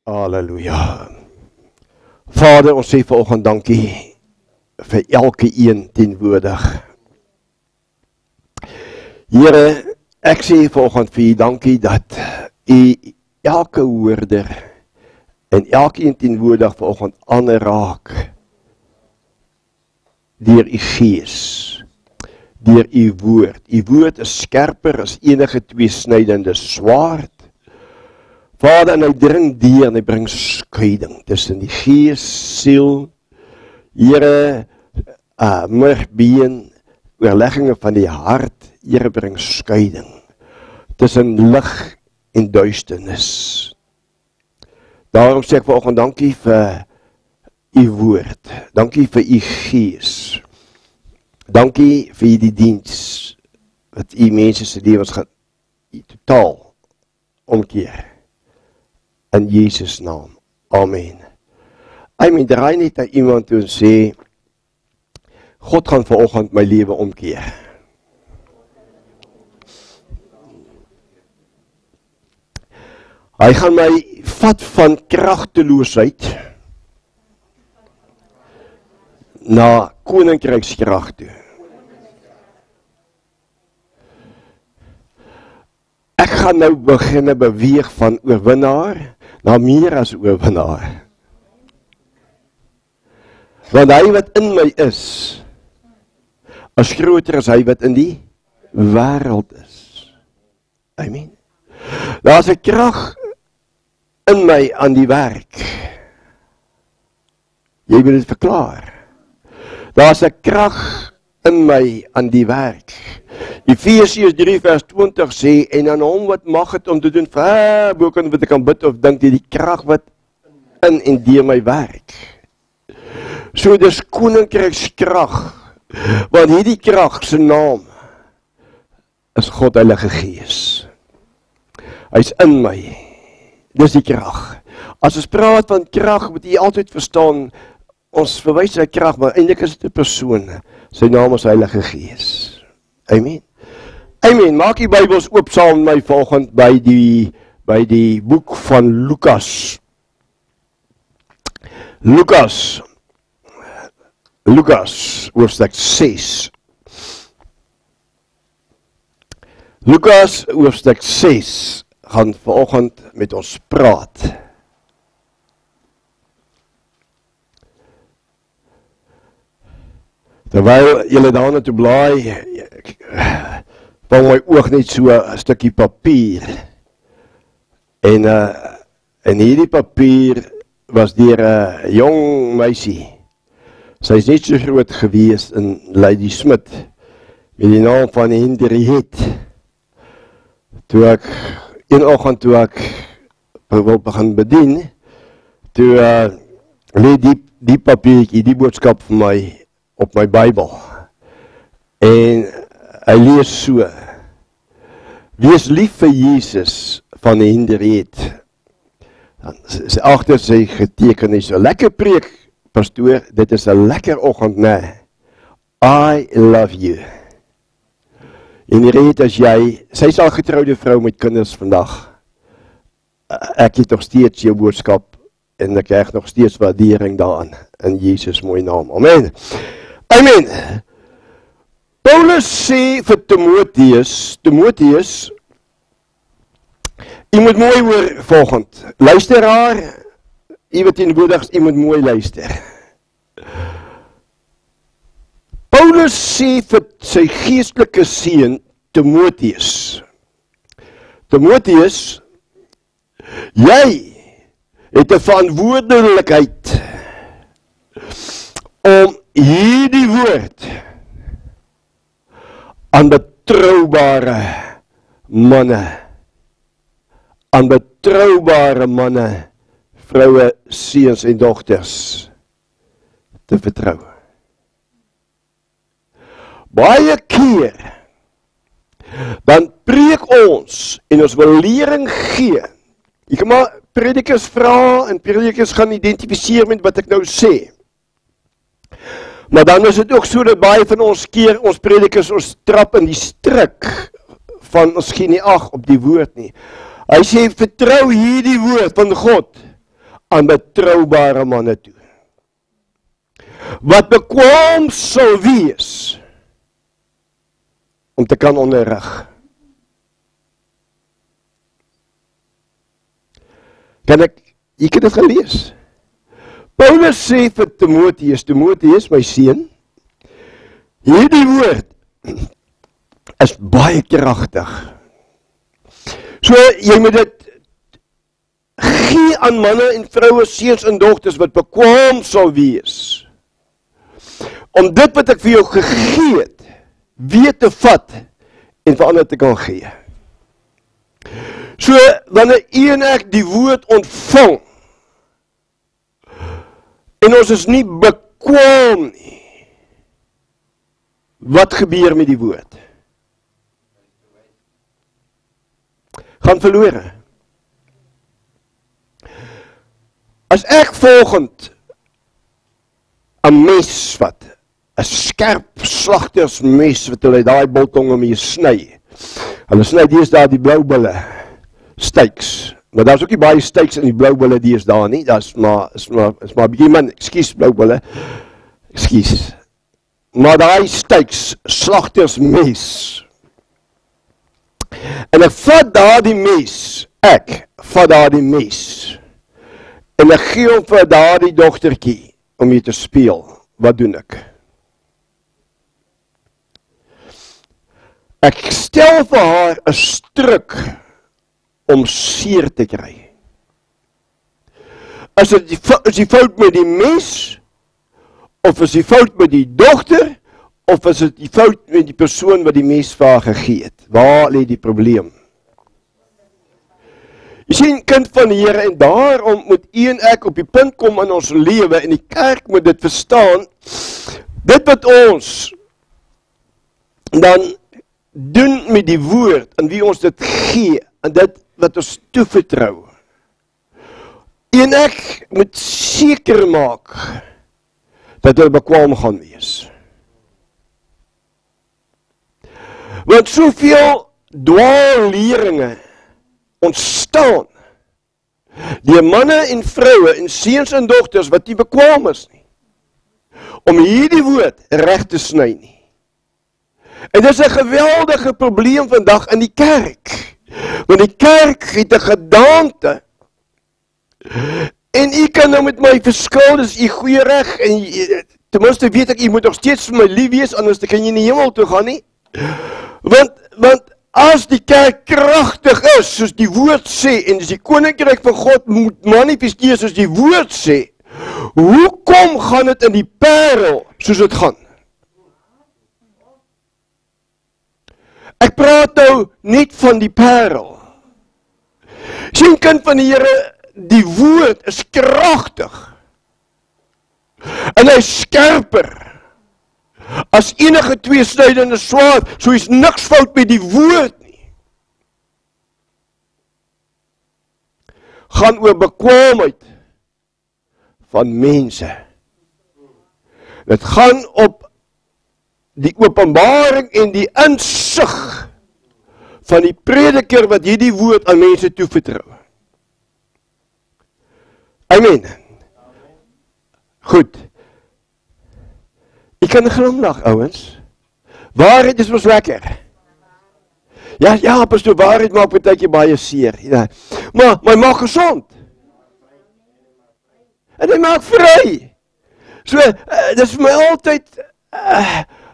Halleluja. Vader, ons sê vanoggend dankie vir elke een teenwoordig. Here, ek sê vanoggend vir U dankie dat U elke hoorder en elkeen teenwoordig vanoggend aanraak deur U Gees, deur U woord. U woord is skerper as enige tweesnydende swaard. Vader, en hy dring deur en hy bring skeiding tussen die gees, siel, Here, murgbeen, oorleggings van die hart. Here, bring skeiding tussen lig en duisternis. Daarom sê ek vanoggend dankie vir U woord. Dankie vir U Gees. Dankie vir die diens wat U mense se lewens gaan totaal omkeer. In Jesus naam. Amen. Amen. Draai net na iemand toe en sê, God gaan vanoggend my lewe omkeer. Hy gaan my vat van kragteloosheid na koninkrykskrag toe. Ek gaan nou begin beweeg van oorwinnaar na meer as oorwinnaar. Want hy wat in my is groter as hy wat in die wêreld is. Amen. Daar's 'n krag in my aan die werk. Jy wil dit verklaar. Daar's 'n krag in my aan die werk. Efesiërs 3 vers 20 sê, en aan hom wat mag het om te doen ver bo kan wat ek kan bid of dink, die krag wat in en deur my werk. So dis koninkrykskrag, want hierdie krag se naam is God Heilige Gees. Hy's in my. Dis die krag. As ons praat van krag, moet jy altyd verstaan, ons verwys na krag, maar eintlik is dit 'n persoon. Sy naam is Heilige Gees. Amen. Amen. Maak die Bybels oop saam met my volgend by die boek van Lukas. Lukas, hoofstuk 6. Lukas, hoofstuk 6, gaan vanoggend met ons praat. Terwyl julle daarna toe blaai, van my oog net so 'n stukkie papier. En hierdie papier was deur 'n jong meisie. Sy is net so groot gewees in Lady Smith, met die naam van Henriette. Toe ek, een oggend toe ek wil begin bedien, toe lê die papiertjie, die boodskap vir my op my Bybel. En hy lees so: wees lief vir Jesus van Henriette. Dan sy agter sy geteken is, so lekker preek, pastoor, dit is 'n lekker oggend, nee. I love you. Henriette, as jy, sy is al getroude vrou met kinders vandag. Ek het nog steeds jou boodskap en ek krijg nog steeds waardering daaraan. In Jesus mooi naam. Amen. Amen. Paulus sê vir Timotheus, jy moet mooi hoor volgend. Luisteraar, jy wat teenwoordig, jy moet mooi luister. Paulus sê vir sy geestelike seun Timotheus, jy het 'n verantwoordelikheid om hierdie woord aan betroubare manne, vroue, seuns en dogters te vertrou. Baie keer dan preek ons en ons wil lering gee. Jy kan maar predikers vra en predikers gaan identifiseer met wat ek nou sê. Maar dan is dit ook so dat baie van ons keer, ons predikers, ons trap in die strik van ons gee nie ag op die woord nie. Hy sê, vertrou hierdie woord van God. aan betroubare manne toe, wat bekwaam sal wees, om te kan onderrig. Jy kan dit gelees. Paulus sê vir Timotheus, my seun, hierdie woord is baie kragtig. So, jy moet dit gee aan manne en vroue, seuns en dogters wat bekwaam sal wees, om dit wat ek vir jou gegee het, weer te vat en vir ander te kan gee. So, wanneer u en ek die woord ontvang, en ons is nie bekwaam nie, wat gebeur met die woord? Gaan verlore. As ek volgend 'n mes vat, 'n skerp slagtersmes wat hulle daai biltonge mee sny. Hulle sny deesdae die bloubulle, steaks. Maar daar's ook nie baie steaks in die bloubulle deesdae nie. Daar's maar bietjie min, ekskuus bloubulle. Ekskuus. Maar daai steaks, slagtersmes. En ek vat daardie mes, en ek gee hom vir daardie dogtertjie om mee te speel. Wat doen ek? Ek stel vir haar 'n struk om seer te kry. Is die fout met die mes, of is die fout met die dogter, of is dit die fout met die persoon wat die mes vir haar gegee het? Waar lê die probleem? Jy sien, kind van die Here, en daarom moet u en ek op die punt kom in ons lewe, en die kerk moet dit verstaan, dit wat ons dan doen met die woord, en wie ons dit gee, en dit wat ons toevertrou. En ek moet seker maak, dat hulle bekwaam gaan wees. Want soveel dwaalleringe ontstaan, die manne en vroue en seuns en dogters wat nie bekwaam is nie, om hierdie woord reg te sny nie. En dit is 'n geweldige probleem vandag in die kerk, want die kerk het 'n gedaante, en u kan nou met my verskil, dis u goeie reg, en ten minste weet ek, u moet nog steeds vir my lief wees, anders kan jy nie hemel toe gaan nie, want as die kerk kragtig is, soos die woord sê, en as die koninkryk van God moet manifesteer, soos die woord sê, hoekom gaan dit in die parel, soos dit gaan? Ek praat nou net van die parel. Sien, kind van die Here, die woord is kragtig, en hy is skerper, as enige tweesnydende swaard, so is niks fout met die woord nie. Gaan oor bekwaamheid van mense. Dit gaan op die openbaring en die insig van die prediker wat hierdie woord aan mense toevertrou. Amen. Goed. Ek kan glimlag, ouens. Waarheid is ons lekker. Ja, pastoor, waarheid maak partykeer baie seer. Ja. Maar maak gesond. En hy maak vry. So, dis vir my altyd,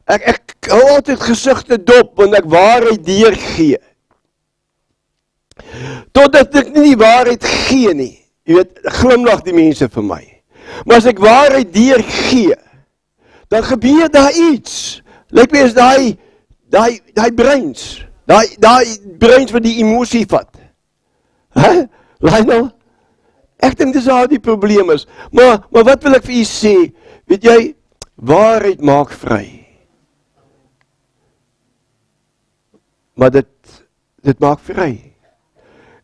ek hou altyd gesigte dop, want ek waarheid deurgee. Totdat ek nie die waarheid gee nie. Jy weet, glimlag die mense vir my. Maar as ek waarheid deurgee, dan gebeur daar iets. Lyk my is daai breins. Daai breins wat die emosie vat. Lionel? Ek dink dis waar die probleem is. Maar wat wil ek vir u sê? Weet jy, waarheid maak vry. Maar dit maak vry.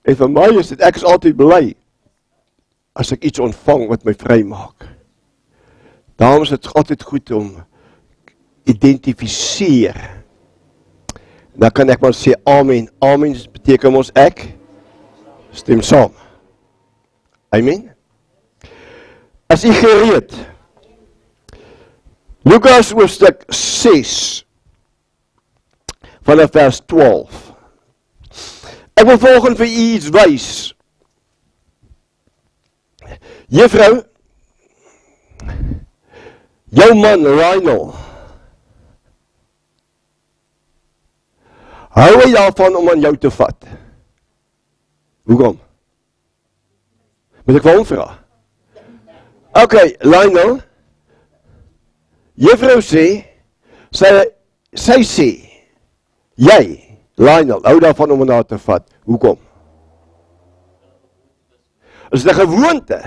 En vir my is dit, ek is altyd bly as ek iets ontvang wat my vry maak. Daarom is dit altyd goed om identifiseer. Dan kan ek maar sê amen. Amen beteken ons ek stem saam. Amen. As u gereed. Lukas hoofstuk 6 vanaf vers 12. Ek wil volgens vir u iets wys. Juffrou, jou man Lionel, hou hy daarvan om aan jou te vat? Hoekom? Moet ek vir hom vra? Ok, Lionel, juffrou sê, sy sê, jy, Lionel, hou daarvan om aan haar te vat. Hoekom? Is dit 'n gewoonte?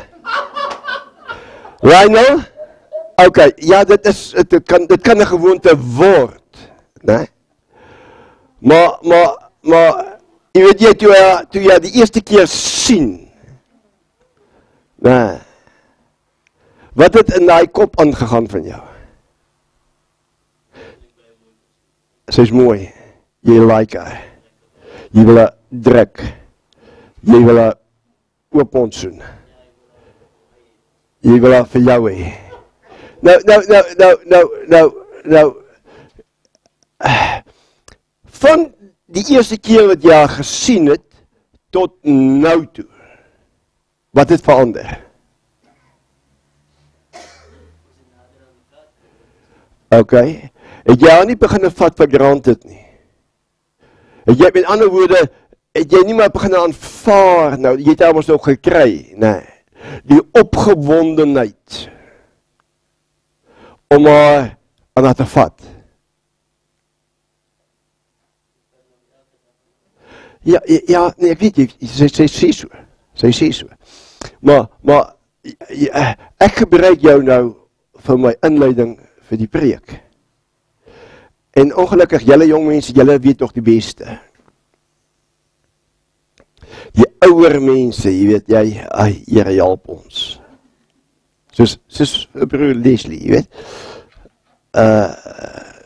Lionel, ok, ja, dit kan 'n gewoonte word, né? Maar, jy weet jy, toe jy die eerste keer sien, né, wat het in daai kop aangegaan van jou? Sy is mooi, jy like haar, jy wil haar druk, jy wil haar oop ontsoen, jy wil haar vir jou hê. Nou, van die eerste keer wat jy haar gesien het, tot nou toe, wat het verander? Ok, het jy haar nie begin vat vir granted nie? Het jy met ander woorde, het jy nie maar begin aanvaar, nou, jy het haar mos ook gekry, nee, die opgewondenheid, om haar aan haar te vat. Ja, nee, ek weet, sy sê so. Maar, ek gebruik jou nou vir my inleiding vir die preek. En ongelukkig, julle jong mense, julle weet toch die beste. Die ouer mense, jy weet, Here help ons. Soos broer Leslie, jy weet.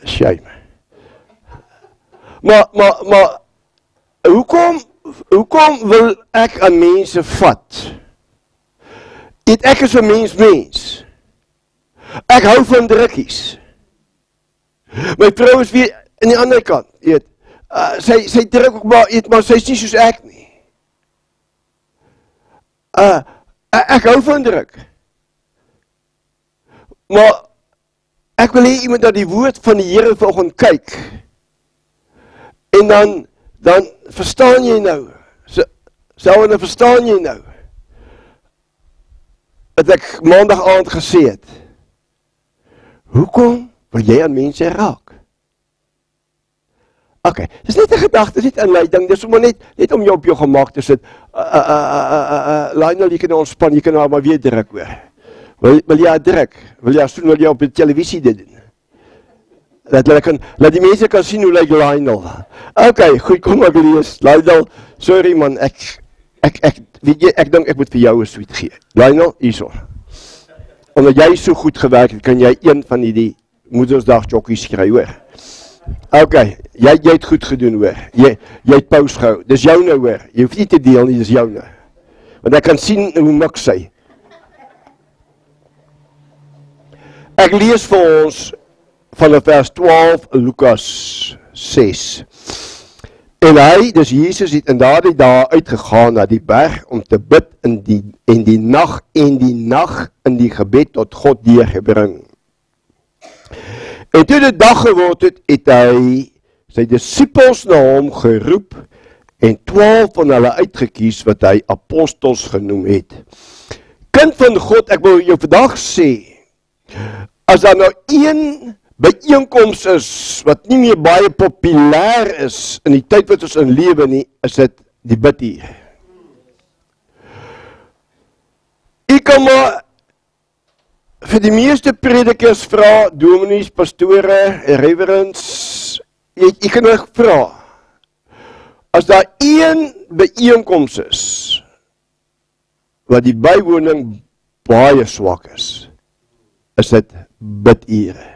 Shame. Maar, hoekom wil ek aan mense vat? Ek is 'n mens. Ek hou van drukkies. My vrou is weer aan die ander kant, jy weet. Sy druk ook maar sy is nie soos ek nie. Ek hou van druk. Maar ek wil hê iemand dat die woord van die Here vanoggend kyk. En dan verstaan jy nou. Dan verstaan jy nou. Dat ek maandag aand gesê het. Hoekom wil jy aan mense raak? Ok, dis net 'n gedagte, dis net 'n inleiding, dis sommer net om jou op jou gemaak te sit. Lionel, jy kan ontspan, jy kan nou maar weer druk hoor. Wil jy druk? Wil jy op die televisie dit doen? Laat die mense kan sien hoe lyk Lionel. Ok, goed, kom ek lees. Lionel, sorry man, ek dink ek moet vir jou 'n sweet gee. Lionel, hierso. Omdat jy so goed gewerk het, kan jy een van die Moedersdag jokkies skry, hoor. Ok, jy het goed gedoen, hoor. Jy het pause gehou. Dis jou nou, hoor. Jy hoef nie te deel nie, dis jou nou. Want ek kan sien hoe mik sy. Ek lees vir ons van vers 12, Lukas 6. En hy, dus Jesus, het in daardie dae uitgegaan na die berg om te bid en die nag in die gebed tot God deurgebring. En toe die dag geword het hy sy disippels na hom geroep en 12 van hulle uitgekies wat hy apostels genoem het. Kind van God, ek wil jou vandag sê, as daar nou een byeenkoms is, wat nie meer baie populêr is, in die tyd wat ons in lewe nie, is dit die bid hier. Ek kan maar vir die meeste predikers vra, dominees, pastore, reverends, ek kan nog vra, as daar een byeenkoms is, wat die bywoning baie swak is dit bidure.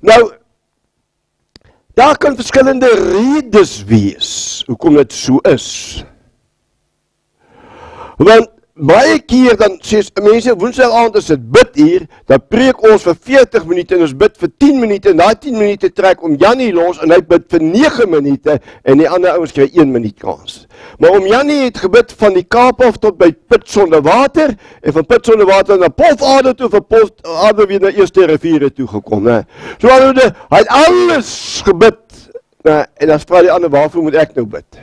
Nou, daar kan verskillende redes wees, hoekom dit so is. Want baie keer dan sê mense, woensdagavond as dit biduur, dan preek ons vir 40 minute en ons bid vir 10 minute, en daai 10 minute trek om Jannie los, en hy bid vir 9 minute, en die ander ouens kry 1 minuut kans. Maar om Jannie het gebid van die Kaap af tot by Put Sonder Water, en van Put Sonder Water na Pofadder toe, van Pofadder weer na Eerste Riviere toe gekom. Ne? So hy het alles gebid, ne? En dan vraag die ander, waarvoor moet ek nou bid?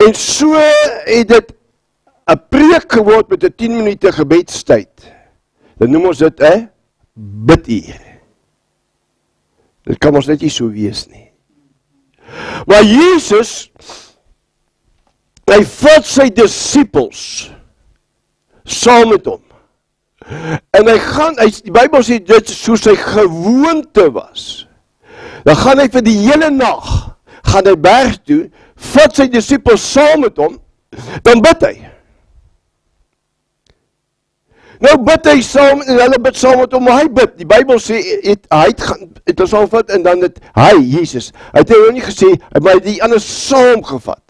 En so het dit 'n preek geword met 'n 10 minute gebedstyd. Dan noem ons dit 'n biduur. Dit kan ons net nie so wees nie. Maar Jesus, hy vat sy disippels saam met hom. En die Bybel sê dit soos sy gewoonte was. Dan gaan hy vir die hele nag, gaan hy berg toe, vat sy disippels saam met hom, dan bid hy. Nou bid hy saam, en hulle bid saam met hom, maar hy bid. Die Bybel sê, hy het ons al vat, en dan het hy, Jesus, hy het nou nie gesê, maar hy het die ander saam gevat.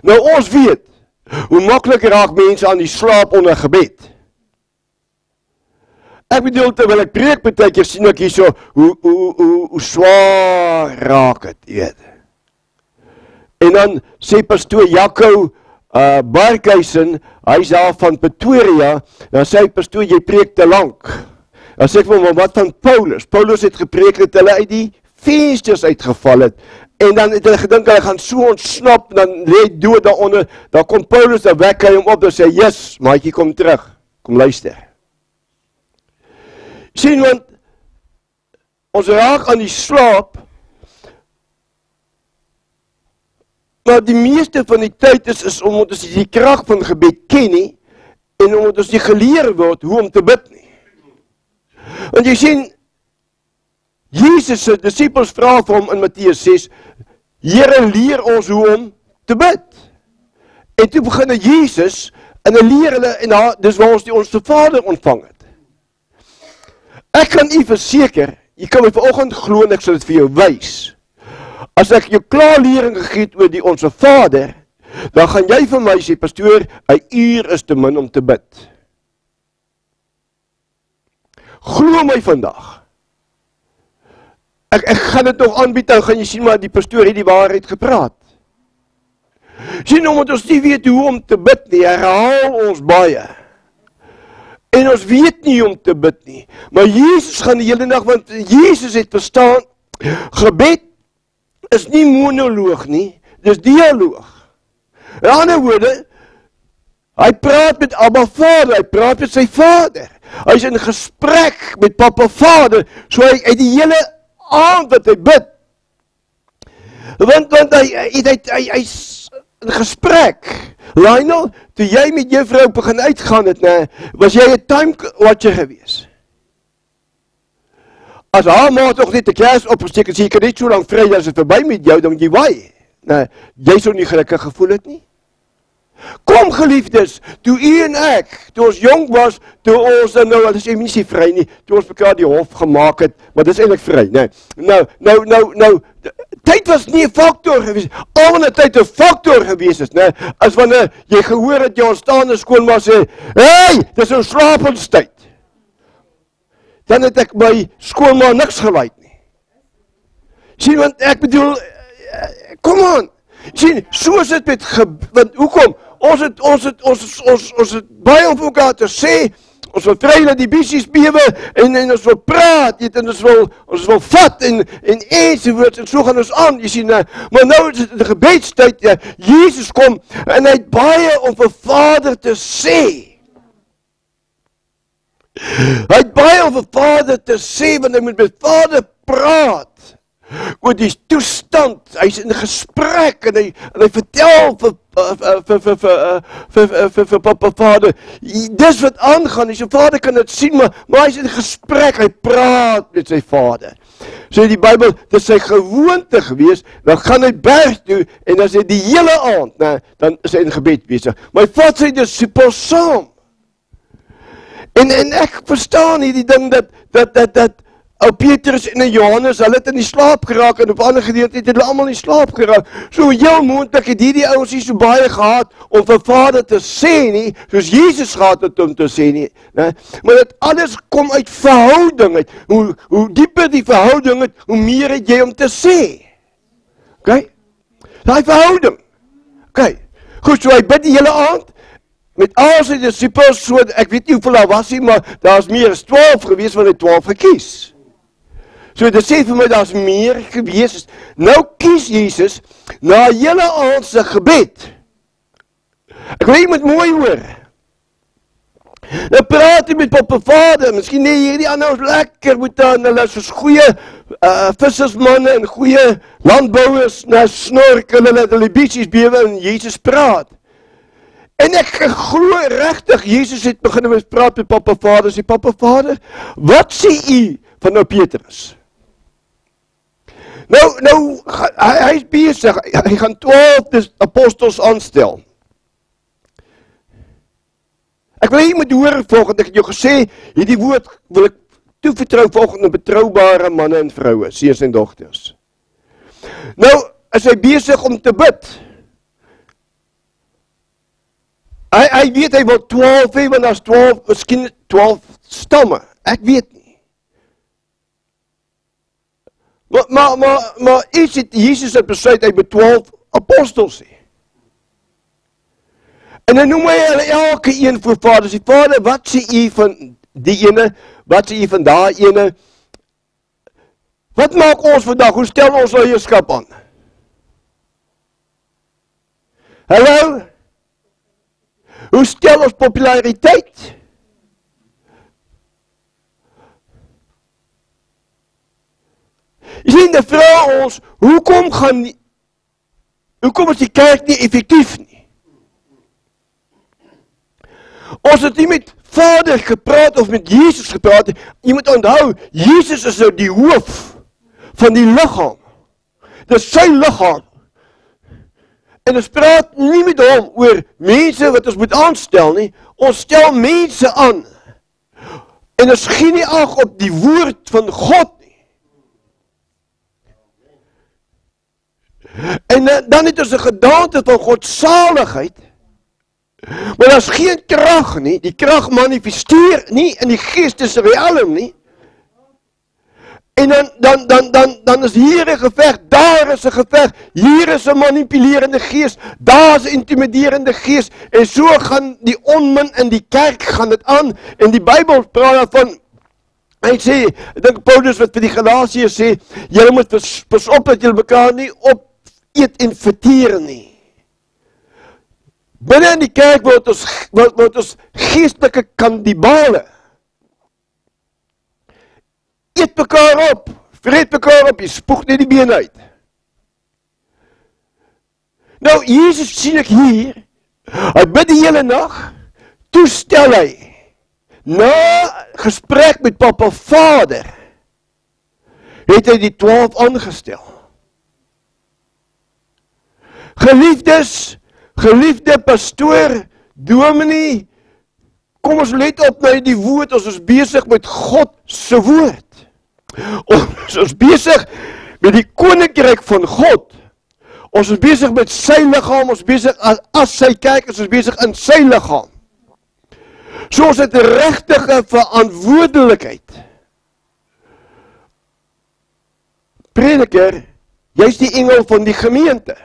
Nou ons weet, hoe maklik raak mense aan die slaap onder gebed. Ek bedoel, terwyl ek preek, baie keer sien ek hier so, hoe swaar raak het, weet. En dan sê pastoor Jaco Barkhuisen, hy is daar van Pretoria, dan sê hy, pastoor, jy preek te lank. Dan sê ek vir hom, wat van Paulus? Paulus het gepreek dat hulle uit die vensters uitgeval het, en dan het hulle gedink, hy gaan so ontsnap, dan lê dood daaronder, dan kom Paulus, dan wek hy hom op, dan sê, yes, maatjie, kom terug, kom luister. Sien, want, ons raak aan die slaap, maar die meeste van die tyd is omdat ons die krag van gebed ken nie, en omdat ons nie geleer word hoe om te bid nie. Want jy sien, Jesus se disippels vra vir hom in Matteus 6, Here, leer ons hoe om te bid. En toe begin Jesus, en hy leer hulle, en dis waar ons die Onse Vader ontvang het. Ek kan u verseker, jy kan my vanoggend glo en ek sal dit vir jou wys. As ek jou klaarlering gegee het oor die Onse Vader, dan gaan jy vir my sê, pastoor, 'n uur is te min om te bid. Glo my vandag. Ek gaan dit nog aanbied, dan gaan jy sien, maar die pastoor het die waarheid gepraat. Sien, omdat ons nie weet hoe om te bid nie, herhaal ons baie. En ons weet nie hoe om te bid nie. Maar Jesus gaan die hele nag, want Jesus het verstaan, gebed is nie monoloog nie, dis dialoog. In ander woorde, hy praat met Abba Vader, hy praat met sy Vader. Hy is in gesprek met Papa Vader, so hy die hele aand wat hy bid. Want hy is in gesprek. Lionel, toe jy met jou vrou begin uitgaan het, was jy 'n time watcher gewees. As haar ma toch net 'n kers opgesteek en sê, jy kan net so lang vry as dit verby met jou, dan moet jy waai. Jy sou nie gelukkig gevoel het nie. Kom geliefdes, toe u en ek, toe ons jong was, toe ons nou, as jy nie sê vry nie, toe ons mekaar die hof gemaak het, maar dis eintlik vry, nee. Nou, tyd was nie 'n faktor gewees, al wanneer tyd 'n faktor gewees is, nee, as wanneer jy gehoor het, jy aanstaande skoonma sê, hey, dis 'n slaapenstyd. Dan het ek my skoonma niks gelyk nie. Sien, want ek bedoel, kom aan, sien, so is dit met want hoekom? Ons het baie om vir mekaar te sê, ons wil vry dat die bissies bewe, en ons wil praat, en ons wil vat, en ensovoorts, en so gaan ons aan, jy sien, maar nou is dit die gebedstyd, Jesus kom, en hy het baie om vir Vader te sê. Hy het baie om vir Vader te sê, want hy moet met Vader praat, oor die toestand, hy is in gesprek, en hy vertel vir Papa Vader, dis wat aangaan, die Vader kan dit sien, maar hy is in gesprek, hy praat met sy Vader. So die Bybel, dit is sy gewoonte gewees, dan gaan hy berg toe, en as hy die hele aand, dan is hy in gebed besig, maar hy vat sy disippels saam. En ek verstaan hierdie ding dat ou Petrus en Johannes, hulle het in die slaap geraak, en op ander gedeelte het hulle allemaal in die slaap geraak. So heel moontlik het hierdie ouens nie so baie gehad om vir Vader te sê nie, soos Jesus gehad het om te sê nie. Nee? Maar dit alles kom uit verhouding uit. Hoe dieper die verhouding het, hoe meer het jy om te sê. Okay? Daai verhouding. Okay. Goed, so hy bid die hele aand, met al sy disciples, so, ek weet nie hoeveel daar was nie, maar daar is meer as 12 gewees, want hy 12 gekies. So dit sê vir my, daar is meer gewees. Nou kies Jesus, na hele aand sy gebed. Ek wil jy moet mooi hoor. Nou praat hy met Papa Vader, miskien nee, hierdie ander ons lekker moet aan, hulle is soos goeie vissersmanne en goeie landbouwers, na snorkel, hulle bietjies bewe en Jesus praat. En ek glo regtig, Jesus het begin met praat met Papa Vader, sê Papa Vader, wat sê u van nou Petrus? Nou, hy is besig, hy gaan 12 apostels aanstel. Ek wil jy moet hoor volgende, ek het jou gesê, hierdie woord wil ek toevertrou volgende betroubare manne en vroue, seuns en dogters. Nou, is hy besig om te bid. Hy weet, hy wil 12 hê, want daar is 12, miskien 12 stamme, ek weet nie. Maar Jesus het besluit, hy moet 12 apostels hê. En dan noem hy hulle elke een voor Vader, sê Vader, wat sê u van die ene, wat sê u van daai ene, wat maak ons vandag, hoe stel ons leierskap aan? Hallo? Hoe stel ons populariteit? Jy sien, die vraag ons, hoekom is die kerk nie effectief nie? Ons het nie met Vader gepraat of met Jesus gepraat, jy moet onthou, Jesus is nou die hoof van die liggaam. Dit is sy liggaam. En ons praat nie met hom oor mense wat ons moet aanstel nie, ons stel mense aan. En ons gee nie ag op die woord van God nie. En dan het ons 'n gedaante van godsaligheid, maar daar is geen krag nie, die krag manifesteer nie in die geestesrealm nie. En dan is hier 'n geveg, daar is 'n geveg, hier is 'n manipulerende gees, daar is 'n intimiderende gees, en so gaan die onmin in die kerk gaan dit aan, en die Bybel praat daarvan, hy sê, ek dink Paulus wat vir die Galasiërs sê, julle moet pas op dat julle mekaar nie opeet en verteer nie. Binne in die kerk word ons geestelike kannibale. Eet mekaar op, vreet mekaar op, jy spoeg nie die been uit. Nou, Jesus sien ek hier, hy bid die hele nag, toe stel hy, na gesprek met Papa Vader, het hy die 12 aangestel. Geliefdes, geliefde pastoor, dominee, kom ons let op na die woord, ons is besig met God se woord. Ons is besig met die koninkryk van God. Ons is besig met sy liggaam, ons is besig as sy kerk, ons is besig in sy liggaam. So ons het 'n regtige verantwoordelikheid. Prediker, jy's die engel van die gemeente.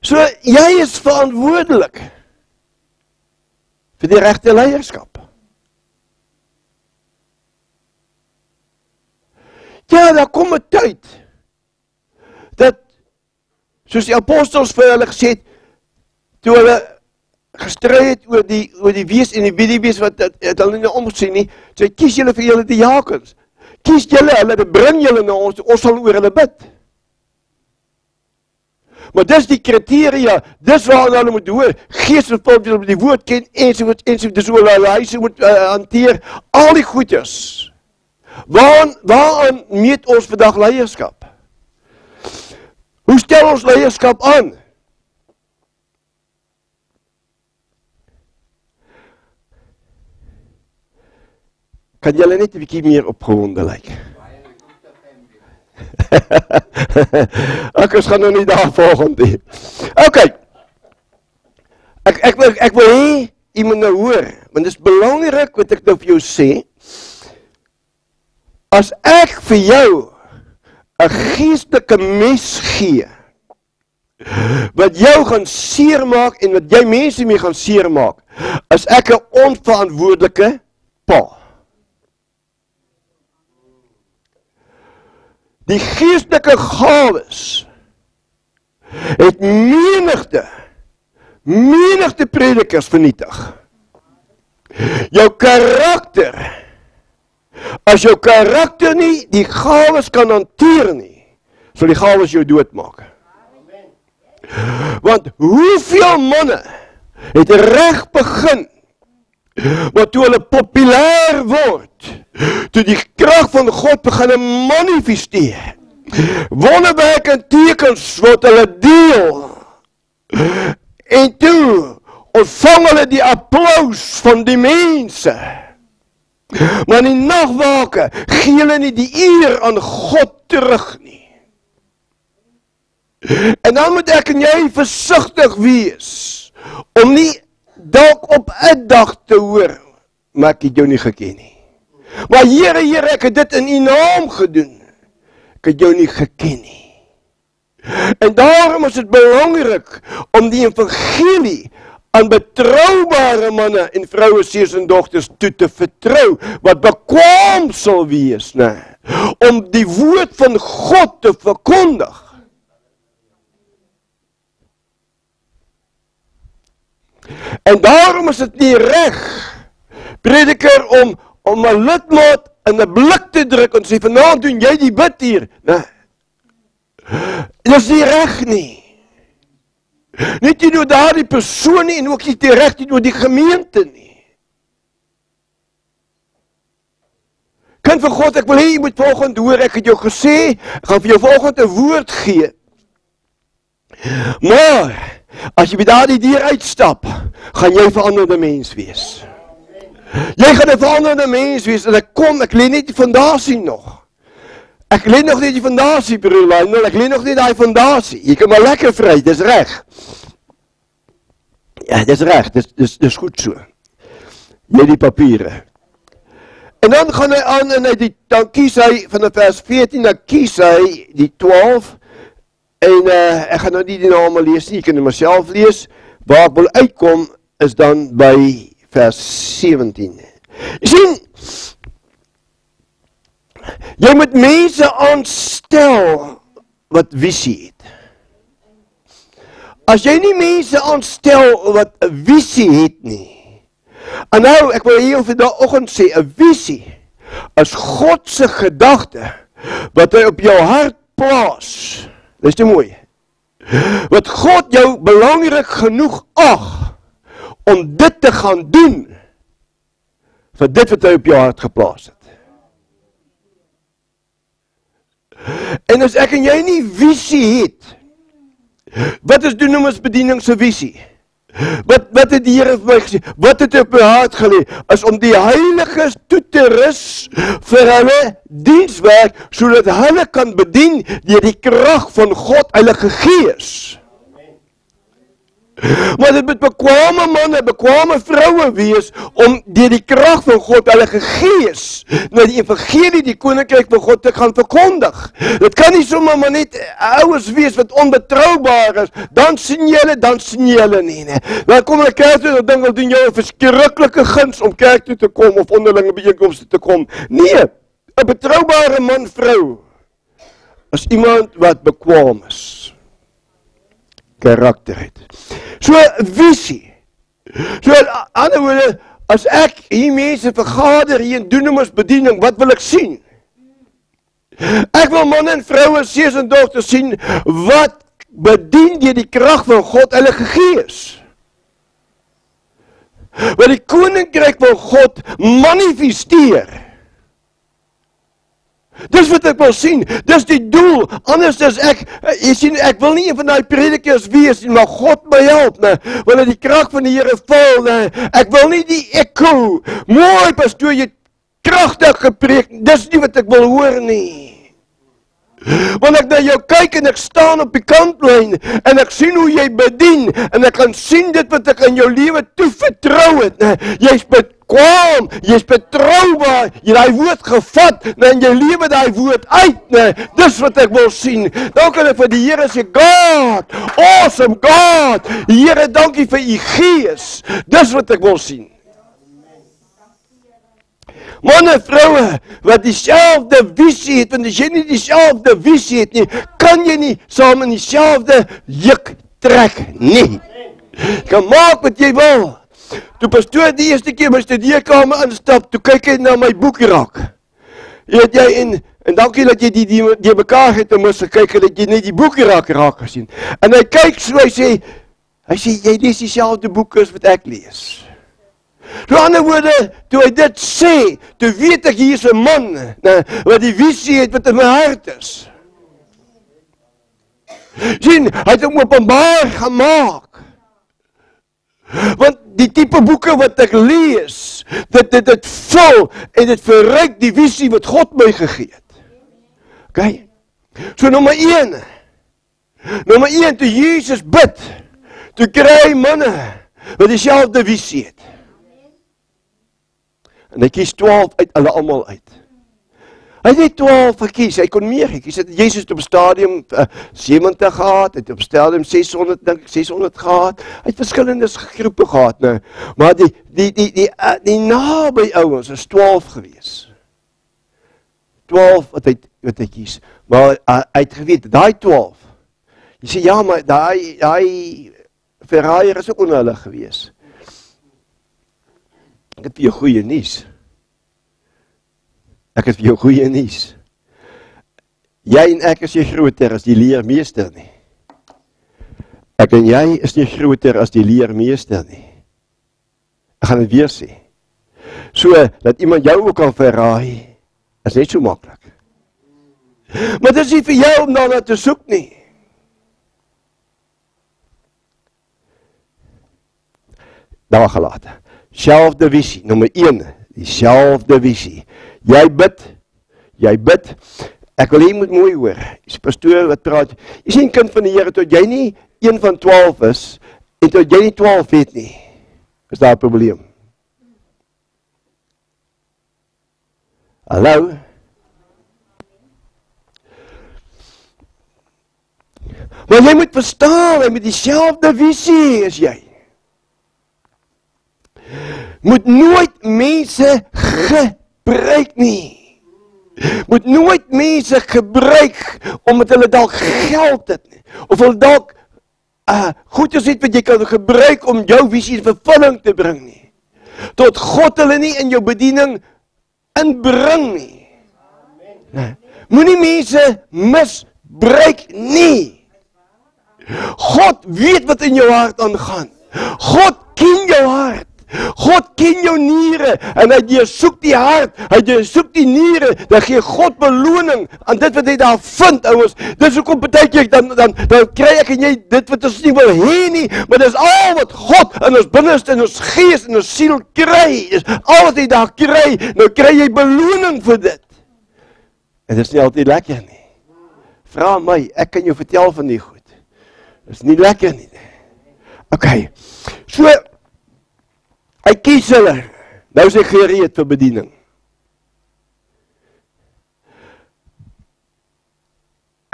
So jy is verantwoordelik vir die regte leierskap. Ja, daar kom 'n tyd, dat, soos die apostels vir hulle gesê het, toe hulle gestry het oor die wees en die wees wat het hulle nie omgesien nie, sê, kies julle vir julle die diakens, kies julle, bring julle na ons sal oor hulle bid. Maar dis die kriteria, dis waarna hulle moet hoor, gees vervuld julle die woord ken, ensovoorts, dis hoe hulle huise moet hanteer, al die goedjes. Waaraan meet ons vandag leierskap? Hoe stel ons leierskap aan? Kan julle net 'n bietjie meer opgewonde lyk? Ek gaan nou nie daar volgende nie. Okay. Ek wil hê, jy moet nou hoor, want dit is belangrik wat ek nou vir jou sê. As ek vir jou 'n geestelike mes gee, wat jou gaan seermaak en wat jy mense mee gaan seermaak, as ek 'n onverantwoordelike pa. Die geestelike gawes het menigte predikers vernietig. Jou karakter, as jou karakter nie die gawes kan hanteer nie, sal die gawes jou doodmaak. Want hoeveel manne het reg begin, maar toe hulle populêr word, toe die krag van God begin manifesteer, wonderwerke en tekens word hulle deel, en toe ontvang hulle die applaus van die mense, maar in die nagwake gee hulle nie die eer aan God terug nie. En dan moet ek en jy versigtig wees, om nie dalk op 'n dag te hoor, maar ek het jou nie geken nie. Maar Here, ek het dit in U naam gedoen. Ek het jou nie geken nie. En daarom is dit belangrik om die evangelie aan betroubare manne en vroue, seuns en dogters toe te vertrou, wat bekwaam sal wees, om die woord van God te verkondig. En daarom is dit nie reg, prediker, om 'n lidmaat in 'n blik te druk en sê, vanaand doen jy die bid hier. Dit is nie reg nie. Niet teenoor daardie persoon nie, en ook nie reg teenoor die gemeente nie. Kind van God, ek wil hê jy moet volgende hoor, ek het jou gesê, ek gaan vir jou volgende 'n woord gee. Maar as jy by daardie deur uitstap, gaan jy 'n veranderde mens wees. Jy gaan 'n veranderde mens wees, en ek lê net die fondasie nog. Ek lê nog net die fondasie, broer Lionel, ek lê nog net daai fondasie. Jy kan maar lekker vry, dis reg. Ja, dis reg, dis goed so. Jy die papiere. En dan gaan hy aan, en dan kies hy, van vers 14, dan kies hy die 12, en ek gaan nou nie die name lees nie, ek kan dit maar self lees. Waar ek wil uitkom, is dan by vers 17. Jy sien, jy moet mense aanstel wat visie het. As jy nie mense aanstel wat 'n visie het nie. En nou, ek wil hier vanoggend sê, 'n visie is God se gedagte wat hy op jou hart plaas. Dis te mooi. Wat God jou belangrik genoeg ag om dit te gaan doen vir dit wat hy op jou hart geplaas het. En as ek en jy nie visie het, wat is dunamis-bediening se visie? Wat het die Here vir my gesê? Wat het hy op my hart gelê? Is om die heiliges toe te rus vir hulle dienswerk, sodat hulle kan bedien deur die krag van God, Heilige Gees. Maar dit moet bekwame manne, bekwame vroue wees, om deur die krag van God, Heilige Gees, na die evangelie, die koninkryk van God te gaan verkondig. Dit kan nie sommer maar net ouers wees wat onbetroubaar is, dan sien jy hulle nie. Dan kom hulle kerk toe, dan dink hulle doen jou 'n verskriklike guns om kerk toe te kom, of onderlinge byeenkomste te kom. Nee, 'n betroubare man, vrou, is iemand wat bekwaam is, karakter het. So, visie. So, ander woorde, as ek hier mense vergader hier in dunamis-bediening, wat wil ek sien? Ek wil manne en vroue, seuns en dogters sien, wat bedien deur die krag van God, Heilige Gees. Wat die koninkryk van God manifesteer. Dis wat ek wil sien, dis die doel, anders as jy sien, ek wil nie een van die predikers wees, maar God my help, want die krag van die Here val, ek wil nie die echo, mooi pastoor, jy kragtig gepreek, dis nie wat ek wil hoor nie. Want ek na jou kyk en ek staan op die kantlyn en ek sien hoe jy bedien en ek kan sien dit wat ek in jou lewe toevertrou het. Jy's bekwaam, jy's betroubaar, jy het daai woord gevat en jy lewe daai woord uit. Dis wat ek wil sien. Dan kan ek vir die Here sê, God, awesome God, Here, dankie vir u gees. Dis wat ek wil sien. Manne, vroue, wat dieselfde visie het, want as jy nie dieselfde visie het nie, kan jy nie saam in dieselfde juk trek nie. Jy kan maak wat jy wil. Toe pastoor die eerste keer my studeerkamer instap, toe kyk hy na my boekrak. Weet jy, en dankie dat jy die mekaar het om ons gekyk, dat jy net die boekrak raak gesien. En hy kyk so, hy sê, jy lees dieselfde boeke as wat ek lees. Door ander woorde, toe hy dit sê, toe weet ek hier is 'n man, wat die visie het wat in my hart is. Sien, hy het hom openbaar gemaak. Want die tipe boeke wat ek lees, dit vul en dit verryk die visie wat God my gegee het. Okay? So nommer 1, toe Jesus bid, toe kry hy manne wat dieselfde visie het. En hy kies 12 uit, hulle almal uit. Hy het net 12 gekies, hy kon meer gekies. Jezus het op stadium 70 gehad, hy het op stadium 600 gehad, hy het verskillende groepe gehad. Nou. Maar die naby ouens is 12 gewees. 12 wat hy kies. Maar hy het geweet, daai 12, jy sê, ja, maar daai verraaier is ook onder hulle gewees. Ek het vir jou goeie nuus. Jy en ek is nie groter as die leermeester nie. Ek en jy is nie groter as die leermeester nie. Ek gaan dit weer sê. So, dat iemand jou ook kan verraai, is net so maklik. Maar dit is nie vir jou om daarna te soek nie. Daar gelaat. Selfde visie, nommer 1, dieselfde visie. Jy bid, ek wil jy moet mooi hoor, jy is pastoor wat praat, jy sien kind van die Here, tot jy nie 1 van 12 is, en tot jy nie 12 weet nie, is daar 'n probleem. Hallo? Maar jy moet verstaan, jy moet dieselfde visie as jy. Moet nooit mense gebruik nie. Moet nooit mense gebruik omdat hulle dalk geld het nie. Of hulle dalk goeders het wat jy kan gebruik om jou visie in vervulling te bring nie. Tot God hulle nie in jou bediening inbring nie. Moenie mense misbruik nie. God weet wat in jou hart aangaan. God ken jou hart. God ken jou niere en hy deursoek die hart, hy deursoek die niere, dan gee God beloning aan dit wat hy daar vind, ouens. Dis hoekom partykeer dan kry ek en jy dit wat ons nie wil hê nie, maar dis al wat God in ons binneste, in ons gees, in ons siel kry, is al wat hy daar kry, nou kry jy beloning vir dit. En dit is nie altyd lekker nie. Vra my, ek kan jou vertel van die goed. Dit is nie lekker nie. Okay, so, hy kies hulle, nou is hy gereed vir bediening.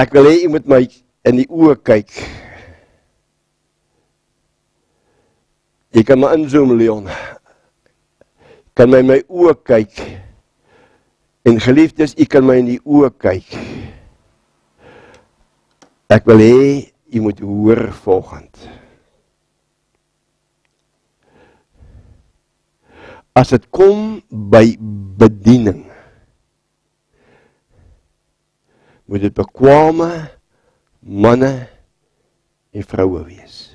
Ek wil hê jy moet my in die oë kyk. Jy kan my inzoom, Leon. Kan my in my oë kyk. En geliefdes, jy kan my in die oë kyk. Ek wil hê jy moet hoor volgend. As dit kom by bediening, moet dit bekwame manne en vroue wees,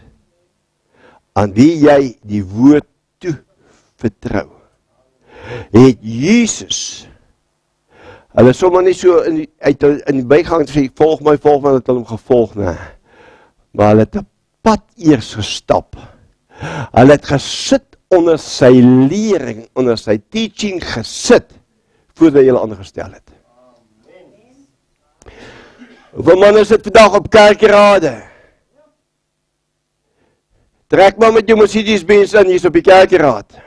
aan wie jy die woord toe vertrou. Het Jesus, hulle sommer nie so in die bygang sê, volg my, het hulle hom gevolg, nee. Maar hulle het 'n pad eers gestap, hulle het gesit onder sy lering, onder sy teaching gesit, voordat jy hulle aangestel het. Hoeveel manne sit vandag op kerkrade? Trek maar met jou Mercedes-Benz in, hier is op die kerkraad.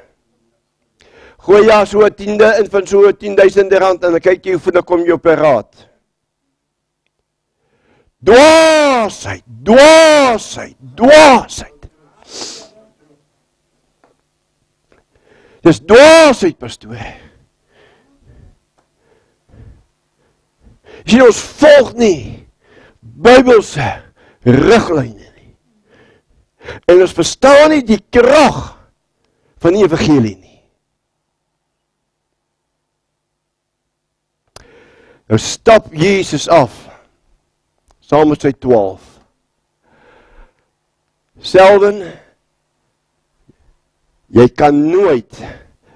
Gooi ja so 'n tiende in van so 10.000 rand en dan kyk jy hoe dan kom jy op 'n raad. Dwaasheid, dwaasheid, dwaasheid. Dis dwaasheid, pastoor. Sien, ons volg nie Bybelse riglyne nie. En ons verstaan nie die krag van die evangelie nie. Nou stap Jesus af, saam met sy 12. Selden, jy kan nooit,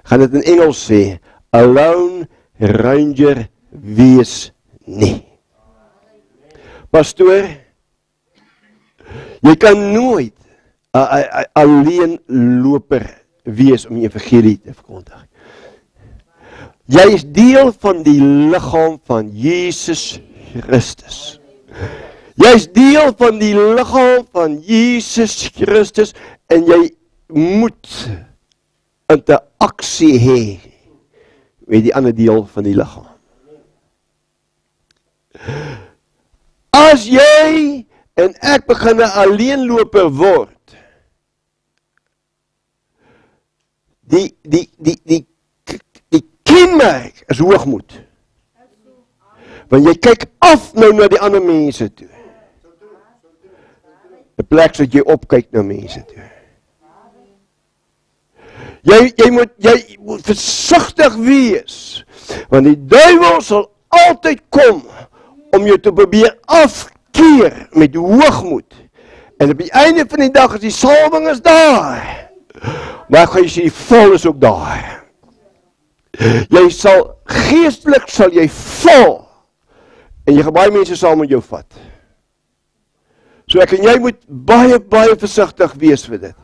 gaan dit in Engels sê, alone ranger wees nie. Pastoor, jy kan nooit alleen loper wees om die evangelie te verkondig. Jy is deel van die liggaam van Jesus Christus. Jy is deel van die liggaam van Jesus Christus en jy moet interaksie hê met die ander deel van die liggaam. As jy en ek begin 'n alleenloper word, die kenmerk is hoogmoed. Want jy kyk af nou na die ander mense toe. 'n plek sodat jy opkyk na mense toe. Jy moet versigtig wees, want die duiwel sal altyd kom om jou te probeer afkeer met hoogmoed. En op die einde van die dag is die salwing is daar. Maar gaan jy sien, die val is ook daar. Jy sal, geestelik sal jy val. En jy gaan baie mense saam met jou vat. So ek en jy moet baie versigtig wees vir dit.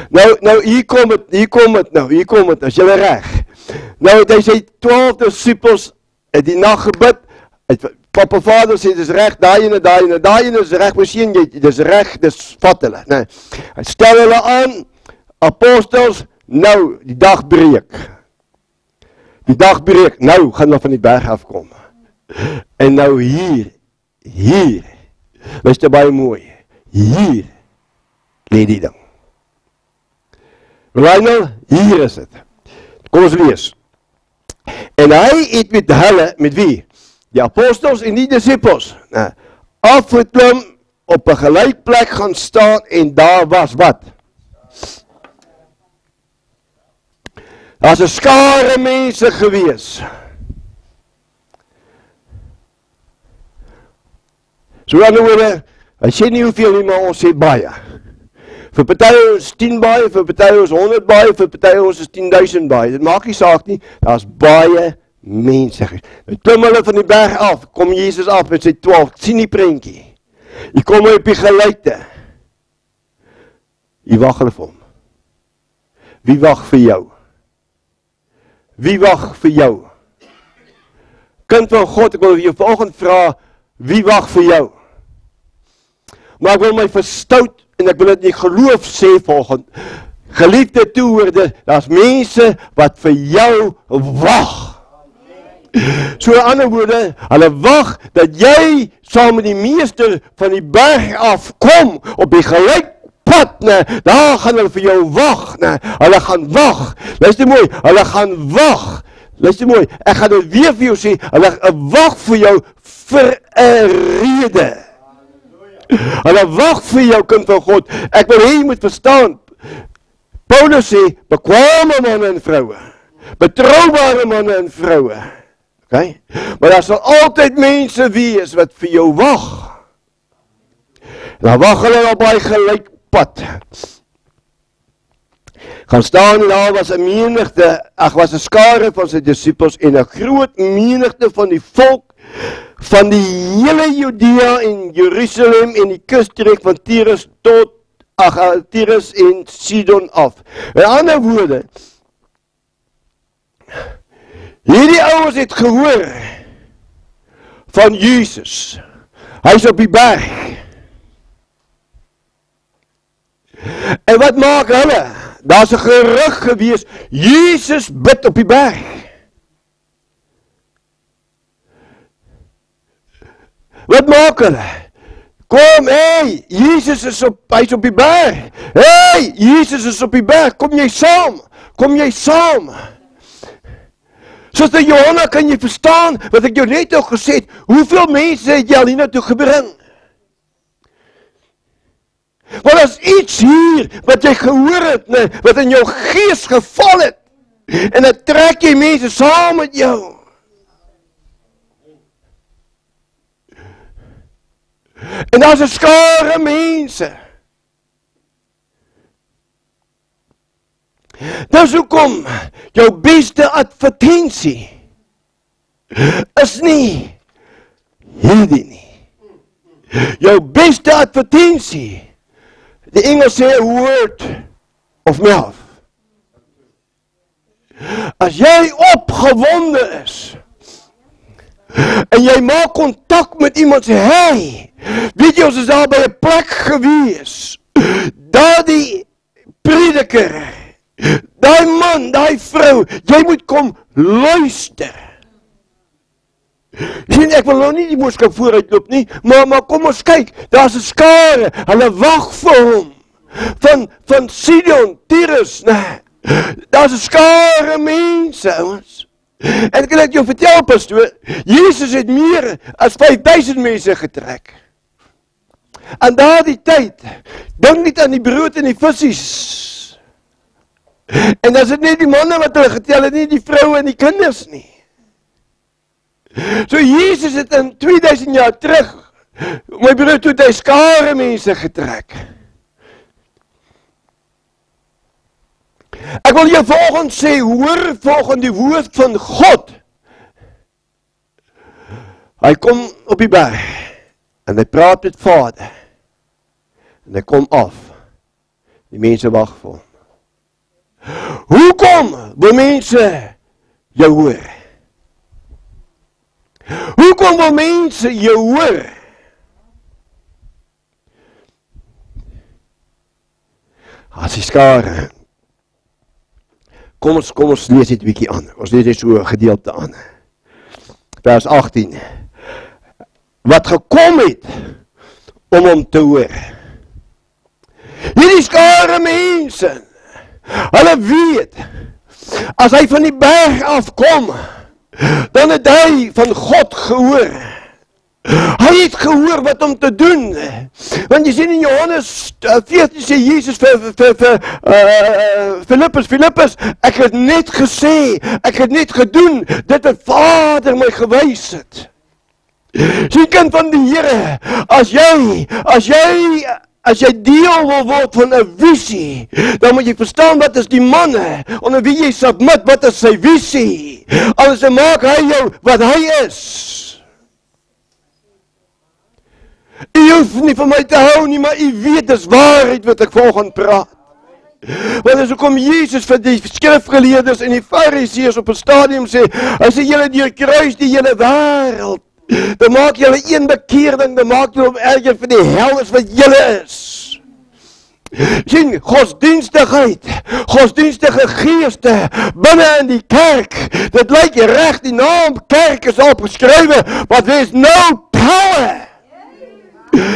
Nou hier kom het, as jy reg. Nou het hy sy 12 disciples het die nag gebid. Papa Vader sê, dis reg, daai ene is reg, my seun, dis reg, dis vat hulle. Nee, hy stel hulle aan, apostels, nou, die dag breek. Die dag breek, nou gaan hulle van die berg afkom. En nou hier, luister baie mooi, hier lê die ding. Lionel, hier is het. Kom ons lees. En hy het met hulle, met wie? Die apostels en die disciples, afgeklim, op 'n gelyk plek gaan staan en daar was wat? Daar's 'n skare mense gewees. So aan die woorde, hy sê nie hoeveel nie, maar ons sê baie. Vir party ons 10 baie, vir party ons 100 baie, vir party ons is 10.000 baie. Dit maak nie saak nie, daar's baie mense. Nou klim hulle van die berg af, kom Jesus af met sy 12, sien die prentjie. Hy kom op die gelykte. Hy wag hulle vir hom. Wie wag vir jou? Wie wag vir jou? Kind van God, ek wil jou vanoggend vra, wie wag vir jou? Maar ek wil my verstout, en ek wil dit nie geloof sê vanoggend, geliefde toehoorde, daar's mense wat vir jou wag. So in ander woorde, hulle wag dat jy saam met die meester van die berg af kom op die gelyk pad, daar gaan hulle vir jou wag, hulle gaan wag. Luister mooi, hulle gaan wag. Luister mooi, ek gaan dit weer vir jou sê, hulle wag vir jou vir 'n rede. Hulle wag vir jou, kind van God. Ek wil hê jy moet verstaan. Paulus sê, bekwame manne en vroue, betroubare manne en vroue. Okay? Maar daar sal altyd mense wees wat vir jou wag. Dan wag hulle op baie gelyk pad. Gaan staan en daar was 'n menigte, was 'n skare van sy disippels en 'n groot menigte van die volk van die hele Judea en Jerusalem en die kusstreek van Tyrus en Sidon af. In ander woorde, Hierdie ouens het gehoor van Jesus. Hy is op die berg. En wat maak hulle? Daar's 'n gerug gewees, Jesus bid op die berg. Wat maak hulle? Kom, hey, Jesus is hy is op die berg. Hey, Jesus is op die berg, kom jy saam? Kom jy saam? Suster Johanna, kan jy verstaan wat ek jou net al gesê het? Hoeveel mense het jy al hiernatoe gebring? Want as iets hier wat jy gehoor het, nee, wat in jou gees geval het, en dan trek jy mense saam met jou. En daar's 'n skare mense. Dis hoekom jou beste advertensie is nie hierdie nie. Jou beste advertensie, die Engels sê word of mouth. As jy opgewonde is, en jy maak kontak met iemand, sê, hey, weet jy, ons is daar by 'n plek gewees, daar die prediker, daai man, daai vrou, jy moet kom luister. Sien, ek wil nou nie die boodskap vooruitloop nie, maar kom ons kyk, daar's 'n skare, hulle wag vir hom, van Sidon, Tyrus, nee, daar's 'n skare mense, ouens. En ek kan jou vertel, pastoor, Jesus het meer as 5000 mense getrek. En daardie tyd, dink nie aan die brood en die vissies. En as dit nie die manne wat hulle getel het, nie die vroue en die kinders nie. So Jesus het in 2000 jaar terug, my broer, toe het hy skare mense getrek. Ek wil jou volgende sê, hoor volgende die woord van God. Hy kom op die berg, en hy praat met Vader, en hy kom af, die mense wag vir hom. Hoekom wil mense jou hoor? Hoekom wil mense jou hoor? As die skare, Kom ons lees dit 'n bietjie aan. Ons lees dit so 'n gedeelte aan. Vers 18. Wat gekom het om hom te hoor. Hierdie skare mense, hulle weet, as hy van die berg afkom, dan het hy van God gehoor. Hy het gehoor wat om te doen. Want jy sien in Johannes 14 sê Jesus vir Filippus, ek het net gesê, ek het net gedoen, dit wat Vader my gewys het. Sien kind van die Here, as jy deel wil word van 'n visie, dan moet jy verstaan wat is die manne, onder wie jy submit, wat is sy visie. Anders maak hy jou wat hy is. U hoef nie van my te hou nie, maar u weet dis waarheid wat ek volgende praat. Want as kom Jesus vir die skrifgeleerders en die fariseërs op 'n stadium sê, hy sê julle deurkruis die hele wêreld. Dan maak julle een bekeerding, dan maak julle hom erger vir die hel as wat julle is. Sien, godsdienstige geeste binne in die kerk, dit lyk reg, die naam kerk is opgeskrywe, but there is no power.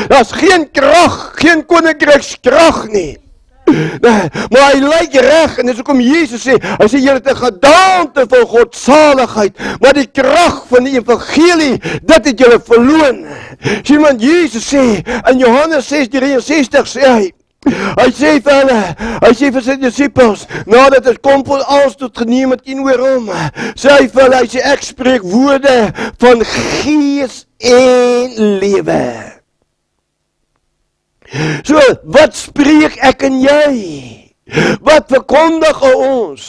Daar's geen krag, geen koninkrykskrag nie. Nee, maar hy lyk reg, en dis hoekom Jesus sê, hy sê julle het 'n gedaante van godsaligheid, maar die krag van die evangelie, dit het julle verloon. Sien, want Jesus sê, in Johannes 6:63 sê hy sê vir hulle, hy sê vir sy disippels, nadat het kom voor aanstoot geneem het teenoor hom, sê hy vir hulle, hy sê, ek spreek woorde van gees en lewe. So, wat spreek ek en jy? Wat verkondig ons?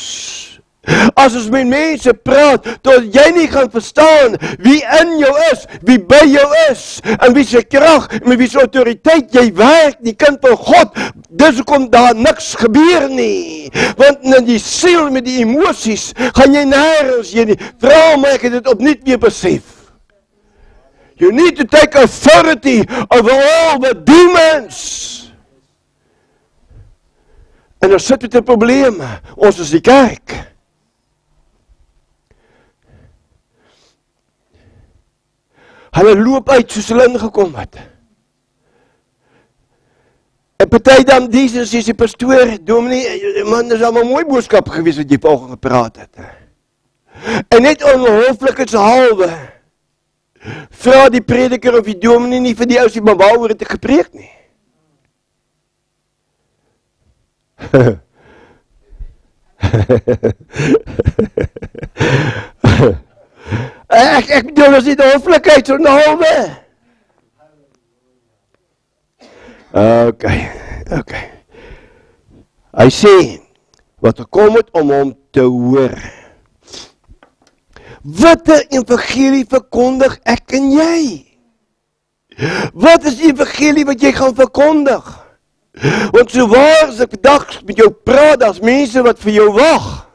As ons met mense praat, tot jy nie gaan verstaan wie in jou is, wie by jou is, en wie se krag, en wie se autoriteit jy werk, die kind van God, dis hoekom daar niks gebeur nie. Want in die siel met die emosies, gaan jy nêrens jy nie. Vra my, ek het dit opnuut weer besef. You need to take authority over all the demons. En ons sit met 'n probleem, ons is die kerk. Hulle loop uit soos hulle ingekom het. En party dan Jesus sê die pastoor, dominee, man, dis al 'n mooi boodskap gewees wat jy vanoggend gepraat het. En net ongelooflik is halwe. Vra die prediker of die dominee nie vir die ou se maar waaroor het ek gepreek nie. Ek bedoel, as die hoflikheid so halwe. Okay. Hy sê, wat gekom het om hom te hoor. Wat 'n evangelie verkondig ek en jy? Wat is die evangelie wat jy gaan verkondig? Want so waar as ek vandag met jou praat, daar's mense wat vir jou wag.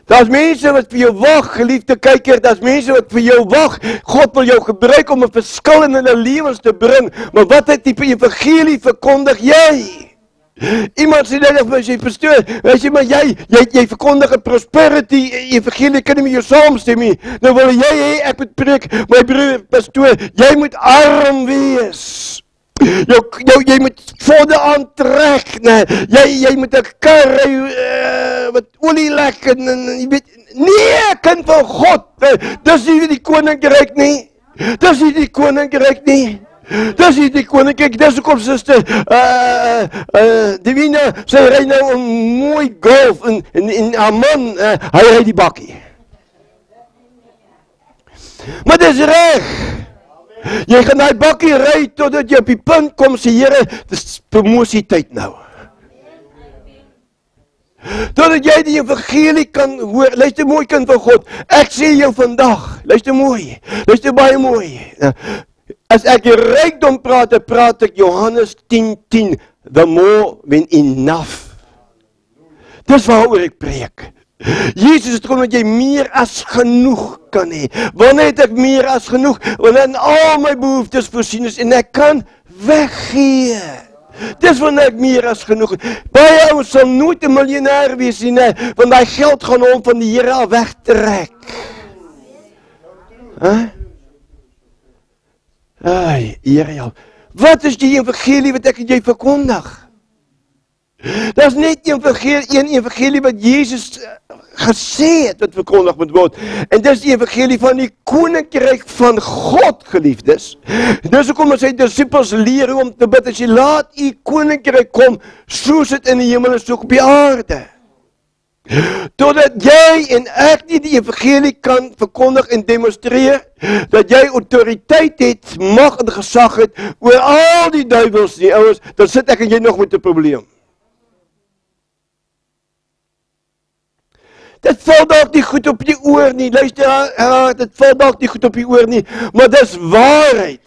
Daar's mense wat vir jou wag, geliefde kyker, daar's mense wat vir jou wag. God wil jou gebruik om 'n verskil in hulle lewens te bring, maar wat het die evangelie verkondig jy? Iemand sê net vir my, sê pastoor, sê maar jy verkondig 'n prosperity evangelie, kan nie met jou saamstem nie. Nou wil jy hê ek moet preek, my broer pastoor, jy moet arm wees. Jy moet vorder aantrek, nee. Jy moet 'n kar ry wat olie lek en jy weet, nee, kind van God, dis nie die koninkryk nie. Dis nie die koninkryk nie. Dis nie die koninkryk, dis hoekom suster, Divina, sy ry nou 'n mooi golf en haar man, hy ry die bakkie. Maar dis reg. Jy gaan die bakkie ry totdat jy op die punt kom, sê Here, dis promosietyd nou. Totdat jy die evangelie kan hoor, luister mooi kind van God, ek sê jou vandag, luister mooi, luister baie mooi. As ek rykdom praat ek Johannes 10:10, the more than enough. Dis waaroor ek preek. Jesus het kom dat jy meer as genoeg kan hê. Wanneer het ek meer as genoeg? Wanneer in al my behoeftes voorsien is en ek kan weggee. Dis wanneer ek meer as genoeg het. Baie ouens sal nooit 'n miljonair wees nie, want daai geld gaan hom van die Here af wegtrek. Ai, Here, wat is die evangelie wat ek en jy verkondig? Daar's net een evangelie wat Jesus gesê het wat verkondig moet word. En dis die evangelie van die koninkryk van God, geliefdes. Dis hoekom as sy disippels leer hoe om te bid, as jy laat u koninkryk kom, soos dit in die hemel is, ook op die aarde. Totdat jy en ek nie die evangelie kan verkondig en demonstreer, dat jy autoriteit het, mag en gesag het, oor al die duivels nie, ouers, dan sit ek en jy nog met 'n probleem. Dit val dalk nie goed op die oor nie, luister, dit val dalk nie goed op die oor nie, maar dis waarheid.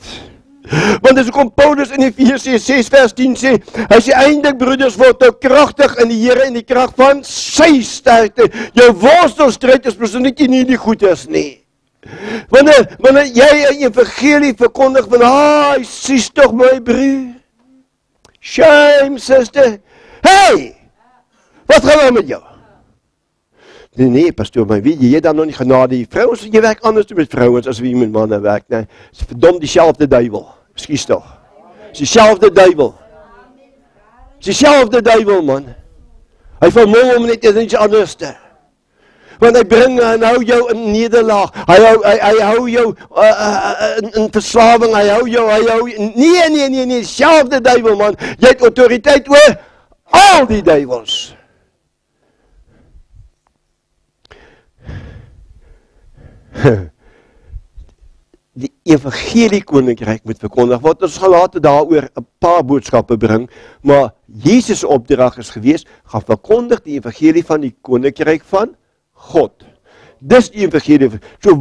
Want dis hoekom Paulus in Efesië 6 vers 10 sê, hy sê eindelik broeders word nou kragtig in die Here en die krag van sy sterkte. Jou worstelstryd is mos nie die goed is nie. Wanneer jy 'n evangelie verkondig van, sies tog my broer. Shame sister. Hey! Wat gaan nou met jou? Nee, pastoor, maar weet jy het dan nog nie genade, die vrouens, jy werk anders met vrouens as wie met manne werk, nee, is verdom dieselfde duiwel, skies toch, is dieselfde duiwel, man, hy vermol om net iets anders te, want hy bring en hou jou in nederlaag, hy hou jou in verslaving, hy hou jou, nee, dieselfde duiwel, man, jy het autoriteit oor al die duiwels. die evangelie koninkryk moet verkondig word. Ons gaan later daaroor 'n paar boodskappe bring, maar Jesus se opdrag is gewees, gaan verkondig die evangelie van die koninkryk van God. Dis die evangelie. So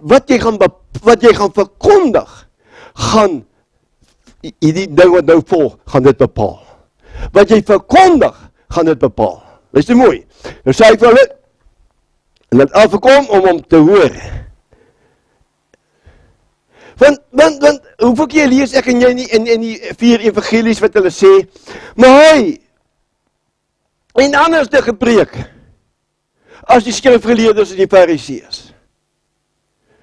wat jy gaan verkondig, gaan die ding wat nou volg, gaan dit bepaal. Wat jy verkondig, gaan dit bepaal. Luister mooi. Nou sê ek vir hulle, en dat afkom om te hoor. Want hoeveel keer lees ek en jy in die 4 evangelies wat hulle sê, maar hy, en anders te gepreek, as die skrifgeleerdes en die fariseërs.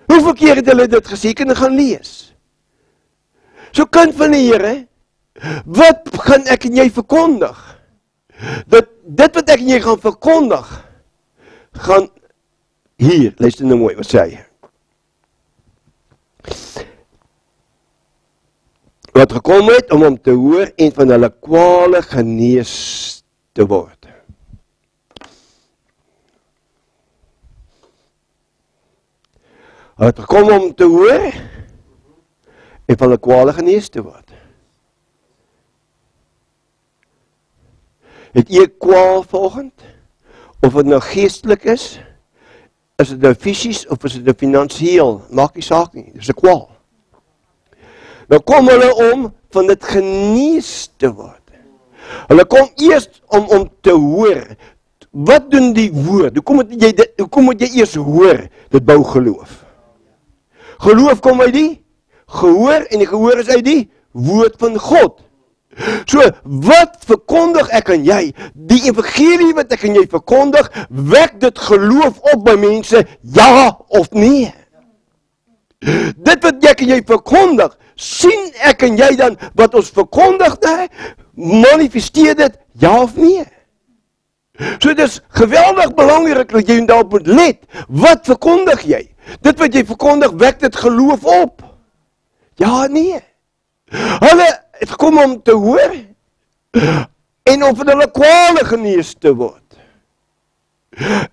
Hoeveel keer het hulle dit gesê, kan gaan lees? So kind van die Here, wat gaan ek en jy verkondig? Dit wat ek en jy gaan verkondig, gaan hier, luister nou mooi, wat sê hy? Wat gekom het om te hoor en van hulle kwale genees te word. Wat gekom om te hoor en van hulle kwale genees te word. Het jy kwaal volgend? Of het nou geestelik is dit nou fisies of is dit nou finansiëel? Maak nie saak nie, dit is 'n kwaal. Nou kom hulle om van dit genees te word. Hulle kom eers om te hoor. Wat doen die woord? Hoekom moet jy eers hoor? Dit bou geloof. Geloof kom uit die gehoor en die gehoor is uit die woord van God. So, wat verkondig ek aan jy? Die evangelie wat ek aan jy verkondig, wek dit geloof op by mense, ja of nee? Dit wat ek en jy verkondig, sien ek en jy dan wat ons verkondig, manifesteer dit, ja of nee? So dit is geweldig belangrik dat jy daarop moet let. Wat verkondig jy? Dit wat jy verkondig, wek dit geloof op? Ja, nee. Hulle het gekom om te hoor en om van hulle kwale genees te word.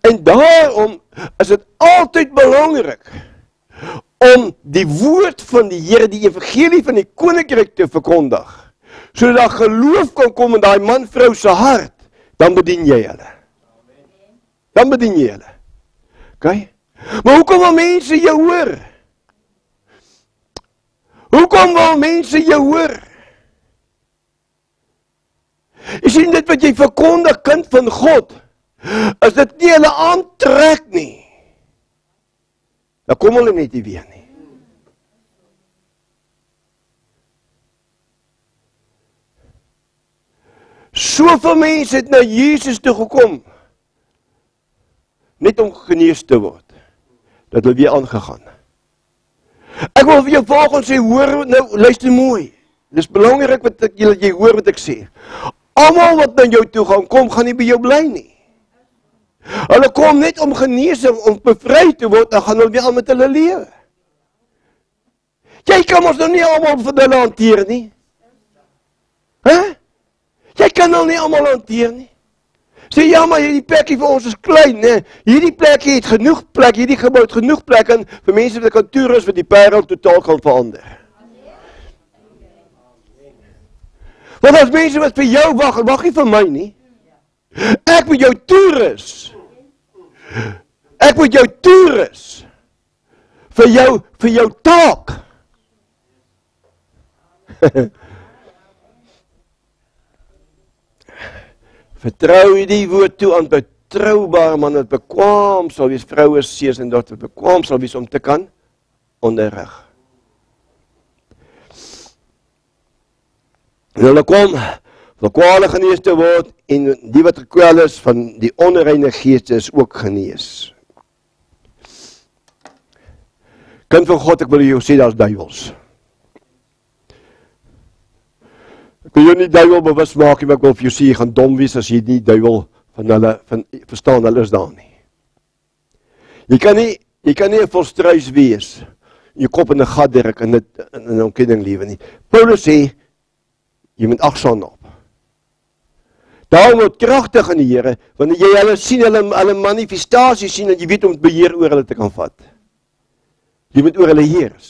En daarom is dit altyd belangrik om die woord van die Here, die evangelie van die koninkryk te verkondig, sodat daar geloof kan kom in daai man vrou se hart, dan bedien jy hulle. Dan bedien jy hulle. Okay? Maar hoekom wil mense jou hoor? Hoekom wil mense jou hoor? Jy sien dit wat jy verkondig, kind van God, is dit nie hulle aantrek nie. Dan kom hulle net nie weer nie. Soveel mense het na Jesus toe gekom, net om genees te word, dat hulle weer aangegaan. Ek wil vir jou volgens sê, hoor, nou, luister mooi, dis belangrik wat jy hoor wat ek sê. Almal wat na jou toe gaan nie by jou bly nie. Hulle kom net om genesing, om bevry te word, dan gaan hulle weer aan met hulle lewe. Jy kan ons nou nie almal vir hulle hanteer nie. Jy kan al nie almal hanteer nie. Sê, ja, maar hierdie plekkie vir ons is klein, ne? Hierdie plekkie het genoeg plek, hierdie gebou het genoeg plek en vir mense wat kan toerus wat die Parel totaal kan verander. Want as mense wat vir jou wag nie vir my nie. Ek moet jou toerus. Ek moet jou toerus. Vir jou taak. Vertrou jy die woord toe aan betrouwbare man wat bekwaam sal wees, vroue, seuns en dogters bekwaam sal wees om te kan onderrig. En hulle kom, vir kwale genees te word, en die wat gekwel is van die onreine geeste is ook genees. Kind van God, ek wil jou sê, dat is duivels. Ek wil jou nie duivel bewus maak, maar ek wil vir jou sê, jy gaan dom wees as jy nie duivel van hulle, verstaan, hulle is daar nie. Jy kan nie 'n volstruis wees, jy kop in 'n gat druk en dit in 'n ontkenning lewe nie. Paulus sê, jy moet agsaam op. Daarom word kragtig in die Here, wanneer jy hulle sien, hulle manifestasie sien, en jy weet om het beheer oor hulle te kan vat. Jy moet oor hulle heers.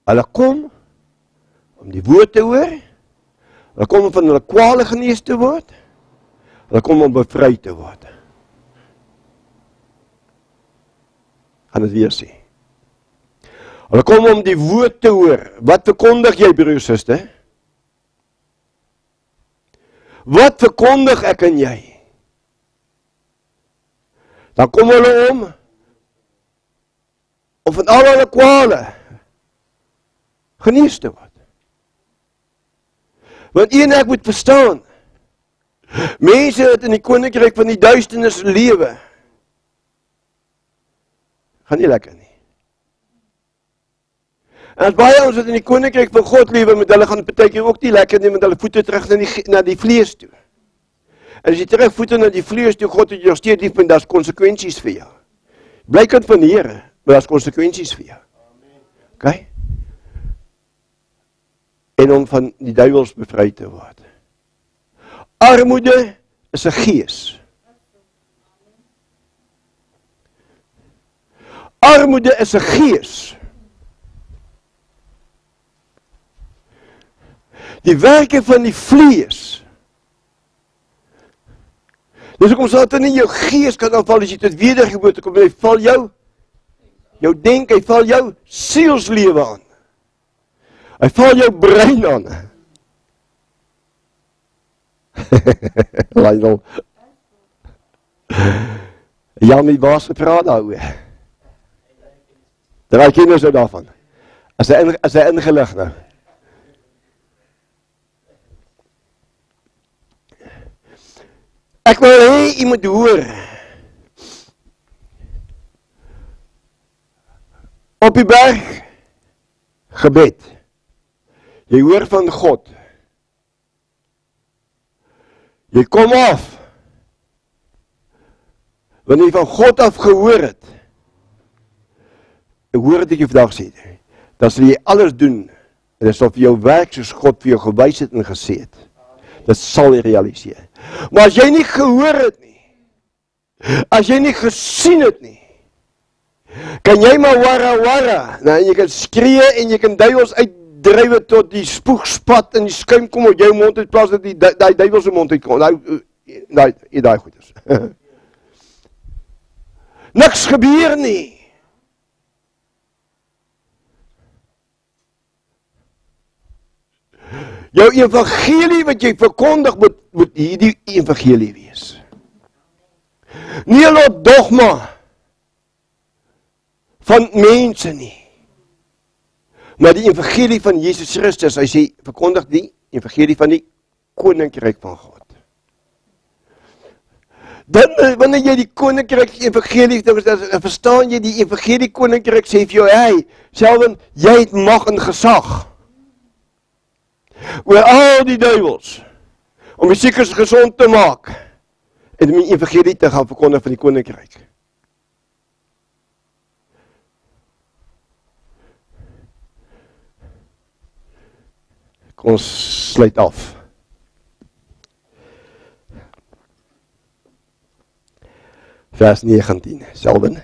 Hulle kom om die woord te hoor, hulle kom om van hulle kwale genees te word, hulle kom om bevry te word. Gaan dit weer sê. Hulle kom om die woord te hoor. Wat verkondig jy, broer, suster? Wat verkondig ek en jy? Dan kom hulle om van al hulle kwale genees te word. Want en ek moet verstaan, mense wat in die koninkryk van die duisternis lewe, gaan nie lekker nie. En as baie ons wat in die koninkryk van God lewe, met hulle gaan partykeer ook nie lekker nie, met hulle voete terug na die vlees toe. En as jy terug voete na die vlees toe, God het jou steeds lief, en daar's konsekwensies vir jou. Bly kind van die Here, maar daar's konsekwensies vir jou. OK? En om van die duiwels bevry te word. Armoede is 'n gees. Armoede is 'n gees. Die werke van die vlees. Dus hoekom sal dit nie jou gees kan aanval as jy tot wedergeboorte kom, hy val jou denk, hy val jou sielslewe aan. Hy val jou brein aan. Lionel. Jan het baas gepraat daaroor. Draai kinders nou daarvan. As hy ingelig nou. Ek wil hê jy moet hoor. Op die berg gebed. Jy hoor van God. Jy kom af. Wanneer jy van God af gehoor het. Ek hoor dit jy vandag sê. Dan sal jy alles doen. En dit sal vir jou werk soos God vir jou gewys het en gesê het. Dit sal jy realiseer. Maar as jy nie gehoor het nie. As jy nie gesien het nie. Kan jy maar warra. Nou, en jy kan skree en jy kan duiwels uitdrywe tot die spoegspat en die skuim kom uit jou mond uit plaas dat die duiwels se mond uitkom. Daai goeders. Niks gebeur nie. Jou evangelie wat jy verkondig moet hierdie evangelie wees. Nie 'n lot dogma van mense nie. Maar die evangelie van Jesus Christus, hy sê, verkondig die evangelie van die koninkryk van God. Dan, wanneer jy die koninkryk evangelie, dan verstaan jy die evangelie koninkryk, sê vir jou, hey, Selwyn, jy het mag en gesag. Oor al die duiwels, om die siekes gezond te maak, en om die evangelie te gaan verkondig van die koninkryk. Ons sluit af. Vers 19, Selwyn.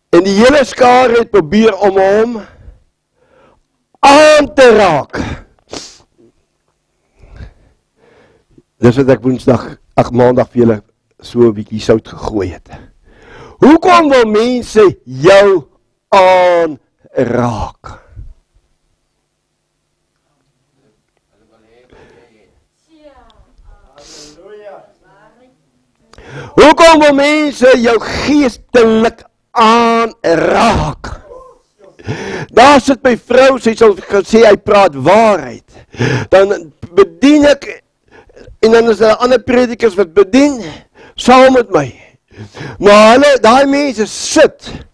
En die hele skare het probeer om hom aan te raak. Dis wat ek maandag vir julle so 'n bietjie sout gegooi het. Hoekom wil mense jou aanraak? Hoekom wil mense jou geestelik aanraak? Daar sit my vrou, sy sal sê, hy praat waarheid. Dan bedien ek, en dan is daar ander predikers wat bedien, saam met my. Maar hulle, daai mense sit,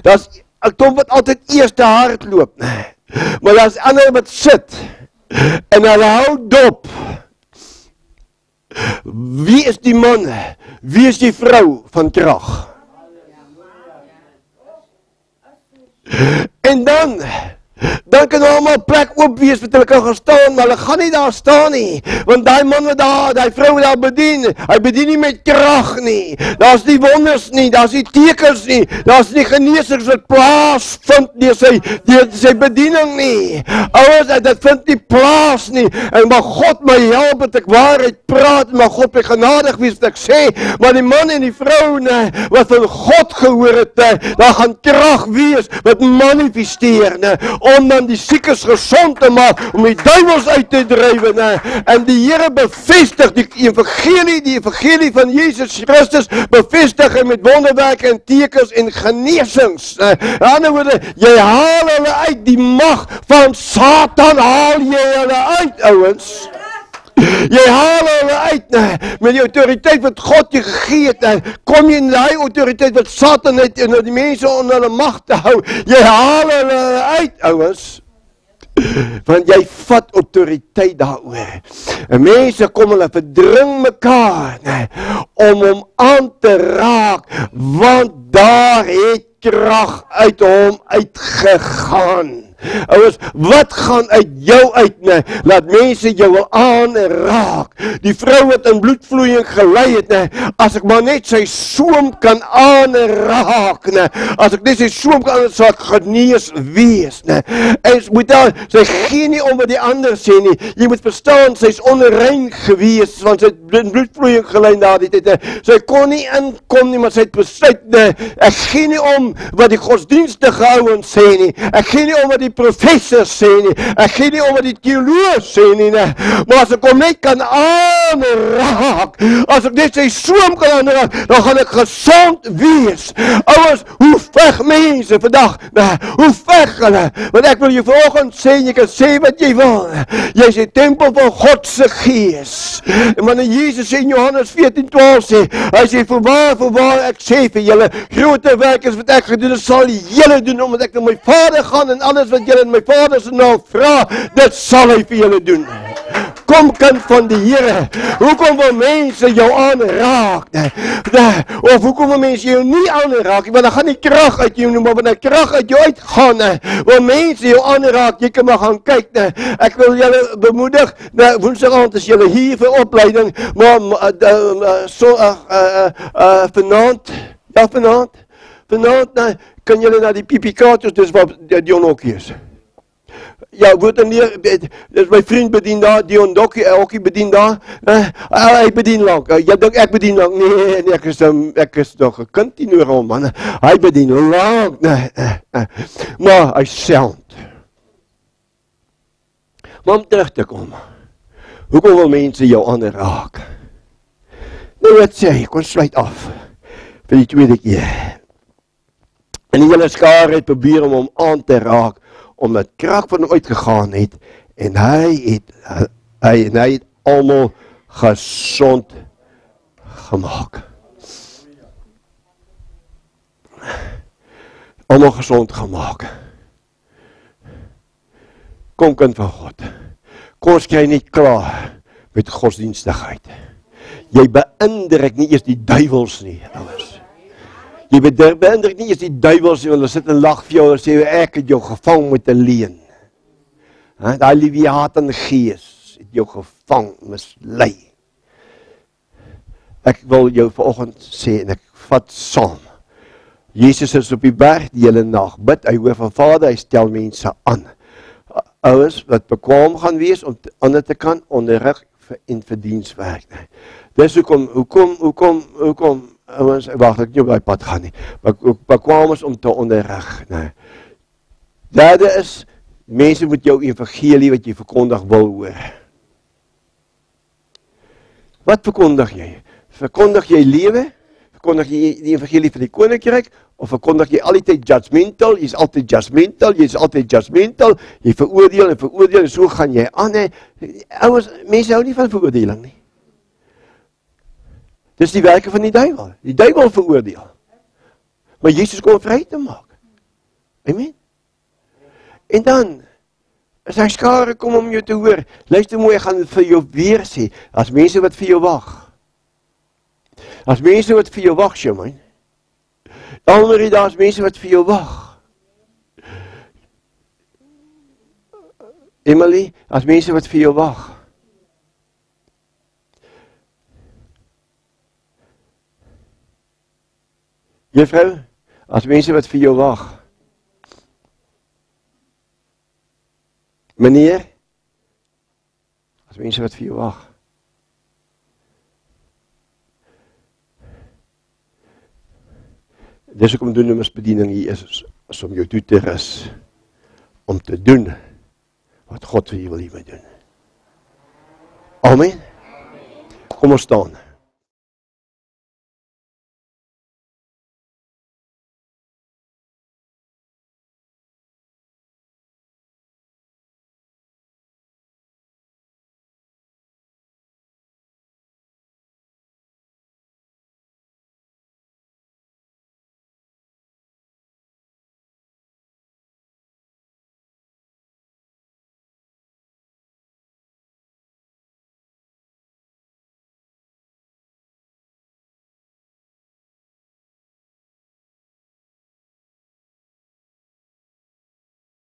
daar is 'n klomp wat altyd eerste hardloop, maar daar is ander wat sit, en hulle hou dop. Wie is die man? Wie is die vrou van krag? En dan Dan kan allemaal plek oop wees wat hulle kan gaan staan, maar hulle gaan nie daar staan nie. Want die man wat daar, die vrou wat daar bedien, hy bedien nie met krag nie. Daar's nie wonders nie, daar's nie tekens nie, daar's nie genesings wat plaasvind deur sy bediening nie. Ouers, dit vind nie plaas nie. En mag God my help dat ek waarheid praat, en mag God my genadig wees wat ek sê, maar die man en die vrou wat van God gehoor het, daar gaan krag wees wat manifesteer, om dan die siekes gesond te maak, om die duivels uit te drywe, en die Here bevestig die evangelie van Jesus Christus, bevestig hy met wonderwerke en tekens en genesings. In ander woorde, jy haal hulle uit, die mag van Satan haal jy hulle uit, ouens. Jy haal hulle uit, met die autoriteit wat God jy gegee het, kom jy in die autoriteit wat Satan het, en die mense onder hulle mag te hou, jy haal hulle uit, ouens, want jy vat autoriteit daaroor, en mense kom hulle verdring mekaar, om hom aan te raak, want daar het krag uit hom uitgegaan. Ouers, wat gaan uit jou uit, laat mense jou wil aanraak. Die vrou wat in bloedvloeiing gelei het, as ek maar net sy soem kan aanraak, as ek net sy soem kan aanraak, sal ek genees wees, en sy gee nie om wat die ander sê nie, jy moet verstaan, sy is onrein gewees, want sy het in bloedvloeiing gelei na die tyd, sy kon nie inkom nie, maar sy het besluit, ek gee nie om wat die godsdienstige ouens sê nie, ek gee nie om wat die professors sê nie, ek gee nie om wat die theoloog sê nie, maar as ek hom net kan aanraak, as ek net sy soem kan aanraak, dan gaan ek gesond wees. Ouers, hoe veg mense vandag, hoe veg hulle, want ek wil jy vanoggend sê, jy kan sê wat jy wil, jy is die tempel van God se gees, en wanneer Jesus sê in Johannes 14:12 sê, hy sê, voorwaar, ek sê vir julle, grote werkes wat ek gedoen het, sal julle doen, omdat ek na my Vader gaan, en alles wat julle in my Vader se naam vra, dit sal hy vir julle doen. Kom kind van die Here, hoekom wil mense jou aanraak, of hoekom wil mense jou nie aanraak, want dan gaan die krag uit jou, maar wanneer krag uit jou uitgaan, wil mense jou aanraak, jy kan maar gaan kyk, ek wil julle bemoedig, woensdagavond is julle hier vir opleiding, maar vanaand, kan julle na die PPK, dis waar Dion Hokkie is. Ja, word dan hier, dis my vriend bedien daar, Dion Hokkie bedien daar, hy bedien lang, jy dink ek bedien lang, nee, ek is nog een kind die noor om, man, hy bedien lang, maar hy sound. Maar om terug te kom, hoekom wil mense jou aanraak? Nou wat sê, kon sluit af, vir die tweede keer. En die hele skaar het probeer om hom aan te raak, omdat krag van hom uitgegaan het, en hy het almal gesond gemaak. Almal gesond gemaak. Kom kind van God, kom ons kry nie klaar met godsdienstigheid. Jy beïndruk nie eers die duivels nie, ouers. Jy beïndruk nie eers die duivels nie, want hulle sit en lag vir jou en sê, ek het jou gevang met 'n leuen. Daai Leviathan gees het jou gevang, mislei. Ek wil jou vanoggend sê, en ek vat saam, Jesus is op die berg die hele nag, bid, hy hoor van Vader, hy stel mense aan. Ouers wat bekwaam gaan wees, om ander te kan onderrig en vir dienswerk. Dis hoekom, ouens, wacht, ek nie op die pad gaan nie, bekwaam is om te onderrig. Derde is, mense moet jou evangelie wat jy verkondig wil hoor. Wat verkondig jy? Verkondig jy lewe? Verkondig jy die evangelie van die koninkryk? Of verkondig jy altyd judgmental? Jy is altyd judgmental, jy veroordeel, en so gaan jy aan. Ouens, mense hou nie van veroordeling nie. Dis die werke van die duiwel. Die duiwel veroordeel. Maar Jesus kom vry te maak. Amen. En dan, as hy skare kom om jou te hoor, luister mooi, ek gaan vir jou weer sê, as mense wat vir jou wag. As mense wat vir jou wag, Sjoemyn. Almarie, daar is mense wat vir jou wag. Emily, as mense wat vir jou wag. Juffrou, as mense wat vir jou wag. Meneer, as mense wat vir jou wag. Dis hoekom dunamisbediening hier is om jou toe te rus, om te doen wat God vir jou wil hê moet doen. Amen. Kom ons staan.